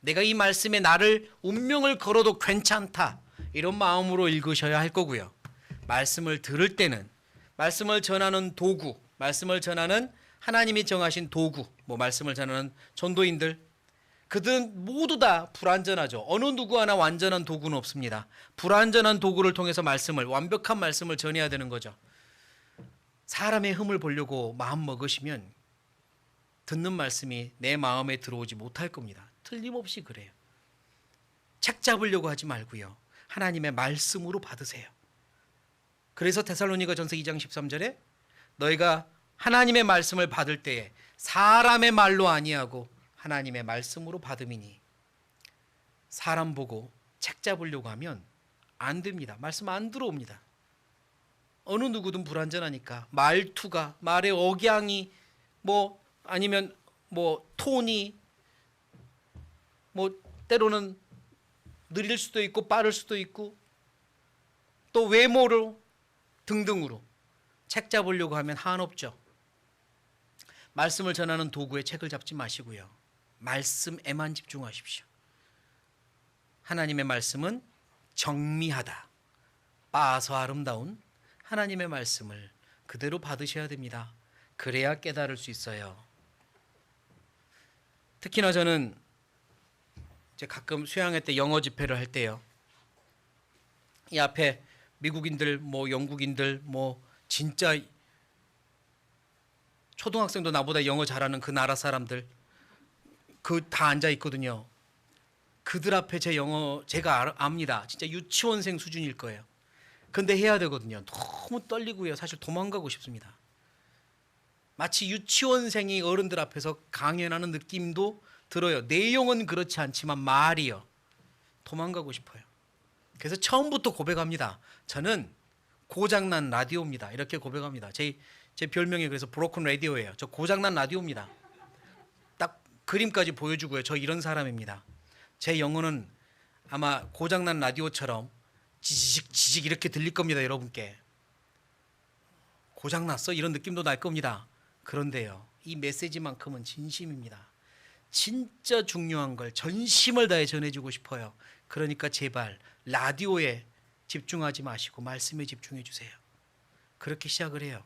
내가 이 말씀에 나를 운명을 걸어도 괜찮다. 이런 마음으로 읽으셔야 할 거고요. 말씀을 들을 때는 말씀을 전하는 도구, 말씀을 전하는 하나님이 정하신 도구, 말씀을 전하는 전도인들, 그들은 모두 다 불완전하죠. 어느 누구 하나 완전한 도구는 없습니다. 불완전한 도구를 통해서 완벽한 말씀을 전해야 되는 거죠. 사람의 흠을 보려고 마음 먹으시면 듣는 말씀이 내 마음에 들어오지 못할 겁니다. 틀림없이 그래요. 책 잡으려고 하지 말고요. 하나님의 말씀으로 받으세요. 그래서 데살로니가전서 2장 13절에 너희가 하나님의 말씀을 받을 때에 사람의 말로 아니하고 하나님의 말씀으로 받음이니, 사람 보고 책 잡으려고 하면 안 됩니다. 말씀 안 들어옵니다. 어느 누구든 불완전하니까 말투가, 말의 억양이, 아니면 톤이, 때로는 느릴 수도 있고 빠를 수도 있고 또 외모로 등등으로 책 잡으려고 하면 한없죠. 말씀을 전하는 도구에 책을 잡지 마시고요. 말씀에만 집중하십시오. 하나님의 말씀은 정미하다, 빠서 아름다운 하나님의 말씀을 그대로 받으셔야 됩니다. 그래야 깨달을 수 있어요. 특히나 저는 이제 가끔 수양회 때 영어 집회를 할 때요, 이 앞에 미국인들, 영국인들, 진짜 초등학생도 나보다 영어 잘하는 그 나라 사람들 다 앉아 있거든요. 그들 앞에 제 영어 제가 압니다. 진짜 유치원생 수준일 거예요. 근데 해야 되거든요. 너무 떨리고요. 사실 도망가고 싶습니다. 마치 유치원생이 어른들 앞에서 강연하는 느낌도 들어요. 내용은 그렇지 않지만 말이요. 도망가고 싶어요. 그래서 처음부터 고백합니다. 저는 고장난 라디오입니다. 이렇게 고백합니다. 제 별명이 그래서 브로큰 라디오예요. 저 고장난 라디오입니다. 딱 그림까지 보여주고요. 저 이런 사람입니다. 제 영어는 아마 고장난 라디오처럼 지직 이렇게 들릴 겁니다. 여러분께 고장났어? 이런 느낌도 날 겁니다. 그런데요, 이 메시지만큼은 진심입니다. 진짜 중요한 걸 전심을 다해 전해주고 싶어요. 그러니까 제발 라디오에 집중하지 마시고 말씀에 집중해 주세요. 그렇게 시작을 해요.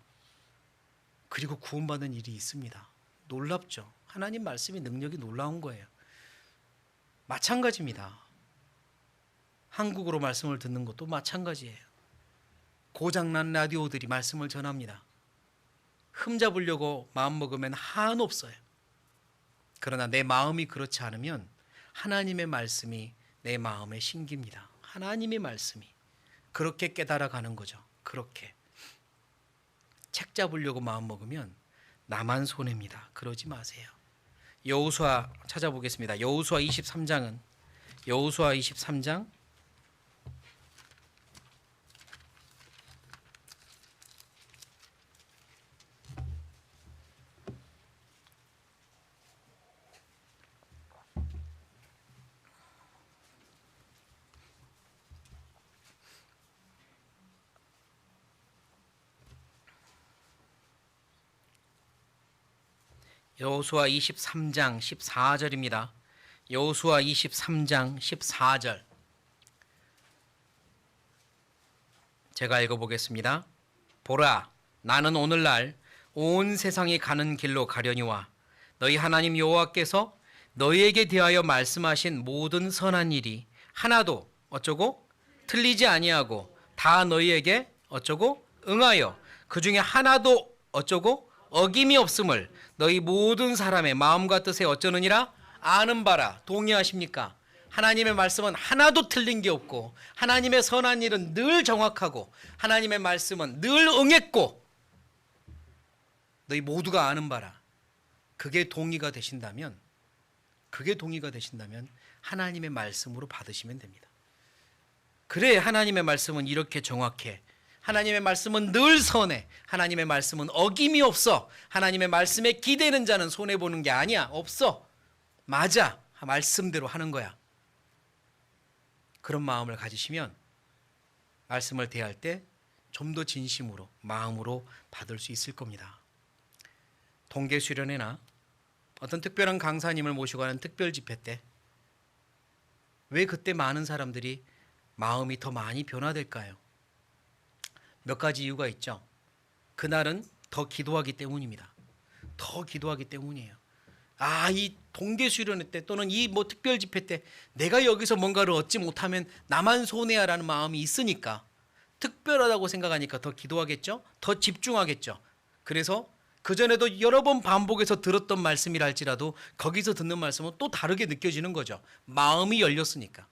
그리고 구원받는 일이 있습니다. 놀랍죠? 하나님 말씀의 능력이 놀라운 거예요. 마찬가지입니다. 한국어로 말씀을 듣는 것도 마찬가지예요. 고장난 라디오들이 말씀을 전합니다. 흠 잡으려고 마음먹으면 한없어요. 그러나 내 마음이 그렇지 않으면 하나님의 말씀이 내 마음에 심깁니다. 하나님의 말씀이. 그렇게 깨달아가는 거죠. 그렇게. 책 잡으려고 마음먹으면 나만 손해입니다. 그러지 마세요. 여호수아 찾아보겠습니다. 여호수아 23장은 여호수아 23장 여호수아 23장 14절입니다. 여호수아 23장 14절 제가 읽어보겠습니다. 보라, 나는 오늘날 온 세상이 가는 길로 가려니와 너희 하나님 여호와께서 너희에게 대하여 말씀하신 모든 선한 일이 하나도 어쩌고 틀리지 아니하고 다 너희에게 어쩌고 응하여 그 중에 하나도 어쩌고 어김이 없음을 너희 모든 사람의 마음과 뜻에 어쩌느니라 아는 바라. 동의하십니까? 하나님의 말씀은 하나도 틀린 게 없고 하나님의 선한 일은 늘 정확하고 하나님의 말씀은 늘 응했고 너희 모두가 아는 바라. 그게 동의가 되신다면 하나님의 말씀으로 받으시면 됩니다. 그래, 하나님의 말씀은 이렇게 정확해. 하나님의 말씀은 늘 선해. 하나님의 말씀은 어김이 없어. 하나님의 말씀에 기대는 자는 손해보는 게 아니야. 없어. 맞아. 말씀대로 하는 거야. 그런 마음을 가지시면 말씀을 대할 때 좀 더 진심으로, 마음으로 받을 수 있을 겁니다. 동계 수련회나 어떤 특별한 강사님을 모시고 하는 특별 집회 때 왜 그때 많은 사람들이 마음이 더 많이 변화될까요? 몇 가지 이유가 있죠. 그날은 더 기도하기 때문입니다. 더 기도하기 때문이에요. 이 동계 수련회 때 또는 이 특별 집회 때 내가 여기서 뭔가를 얻지 못하면 나만 손해야라는 마음이 있으니까, 특별하다고 생각하니까 더 기도하겠죠. 더 집중하겠죠. 그래서 그전에도 여러 번 반복해서 들었던 말씀이라 할지라도 거기서 듣는 말씀은 또 다르게 느껴지는 거죠. 마음이 열렸으니까.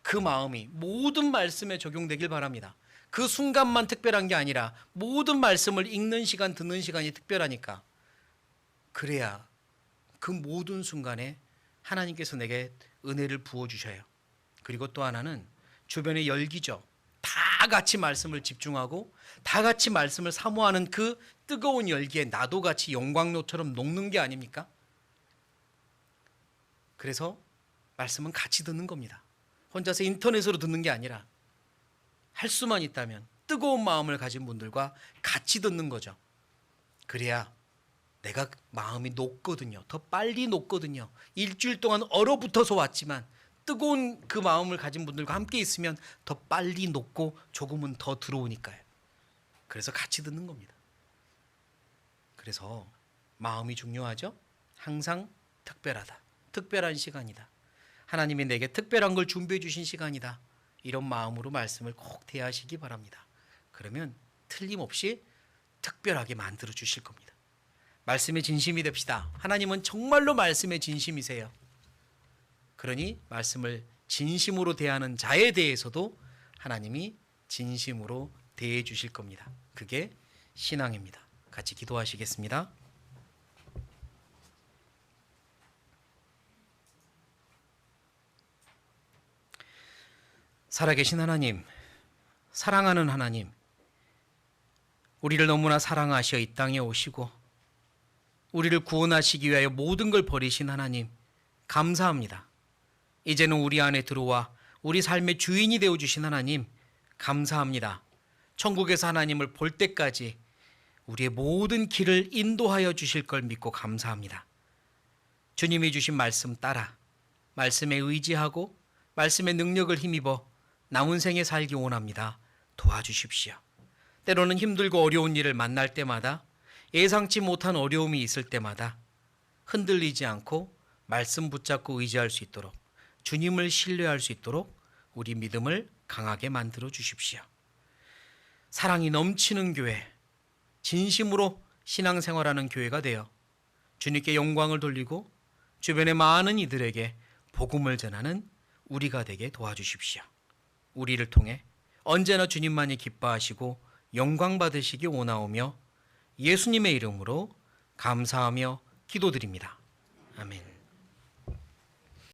그 마음이 모든 말씀에 적용되길 바랍니다. 그 순간만 특별한 게 아니라 모든 말씀을 읽는 시간, 듣는 시간이 특별하니까. 그래야 그 모든 순간에 하나님께서 내게 은혜를 부어주셔요. 그리고 또 하나는 주변의 열기죠. 다 같이 말씀을 집중하고 다 같이 말씀을 사모하는 그 뜨거운 열기에 나도 같이 영광로처럼 녹는 게 아닙니까? 그래서 말씀은 같이 듣는 겁니다. 혼자서 인터넷으로 듣는 게 아니라 할 수만 있다면 뜨거운 마음을 가진 분들과 같이 듣는 거죠. 그래야 내가 마음이 녹거든요. 더 빨리 녹거든요. 일주일 동안 얼어붙어서 왔지만 뜨거운 그 마음을 가진 분들과 함께 있으면 더 빨리 녹고 조금은 더 들어오니까요. 그래서 같이 듣는 겁니다. 그래서 마음이 중요하죠. 항상 특별하다. 특별한 시간이다. 하나님이 내게 특별한 걸 준비해 주신 시간이다. 이런 마음으로 말씀을 꼭 대하시기 바랍니다. 그러면 틀림없이 특별하게 만들어 주실 겁니다. 말씀에 진심이 됩시다. 하나님은 정말로 말씀에 진심이세요. 그러니 말씀을 진심으로 대하는 자에 대해서도 하나님이 진심으로 대해 주실 겁니다. 그게 신앙입니다. 같이 기도하시겠습니다. 살아계신 하나님, 사랑하는 하나님, 우리를 너무나 사랑하셔 이 땅에 오시고 우리를 구원하시기 위하여 모든 걸 버리신 하나님, 감사합니다. 이제는 우리 안에 들어와 우리 삶의 주인이 되어주신 하나님, 감사합니다. 천국에서 하나님을 볼 때까지 우리의 모든 길을 인도하여 주실 걸 믿고 감사합니다. 주님이 주신 말씀 따라 말씀에 의지하고 말씀의 능력을 힘입어 남은 생에 살기 원합니다. 도와주십시오. 때로는 힘들고 어려운 일을 만날 때마다, 예상치 못한 어려움이 있을 때마다 흔들리지 않고 말씀 붙잡고 의지할 수 있도록, 주님을 신뢰할 수 있도록 우리 믿음을 강하게 만들어 주십시오. 사랑이 넘치는 교회, 진심으로 신앙생활하는 교회가 되어 주님께 영광을 돌리고 주변의 많은 이들에게 복음을 전하는 우리가 되게 도와주십시오. 우리를 통해 언제나 주님만이 기뻐하시고 영광 받으시기 원하오며 예수님의 이름으로 감사하며 기도드립니다. 아멘.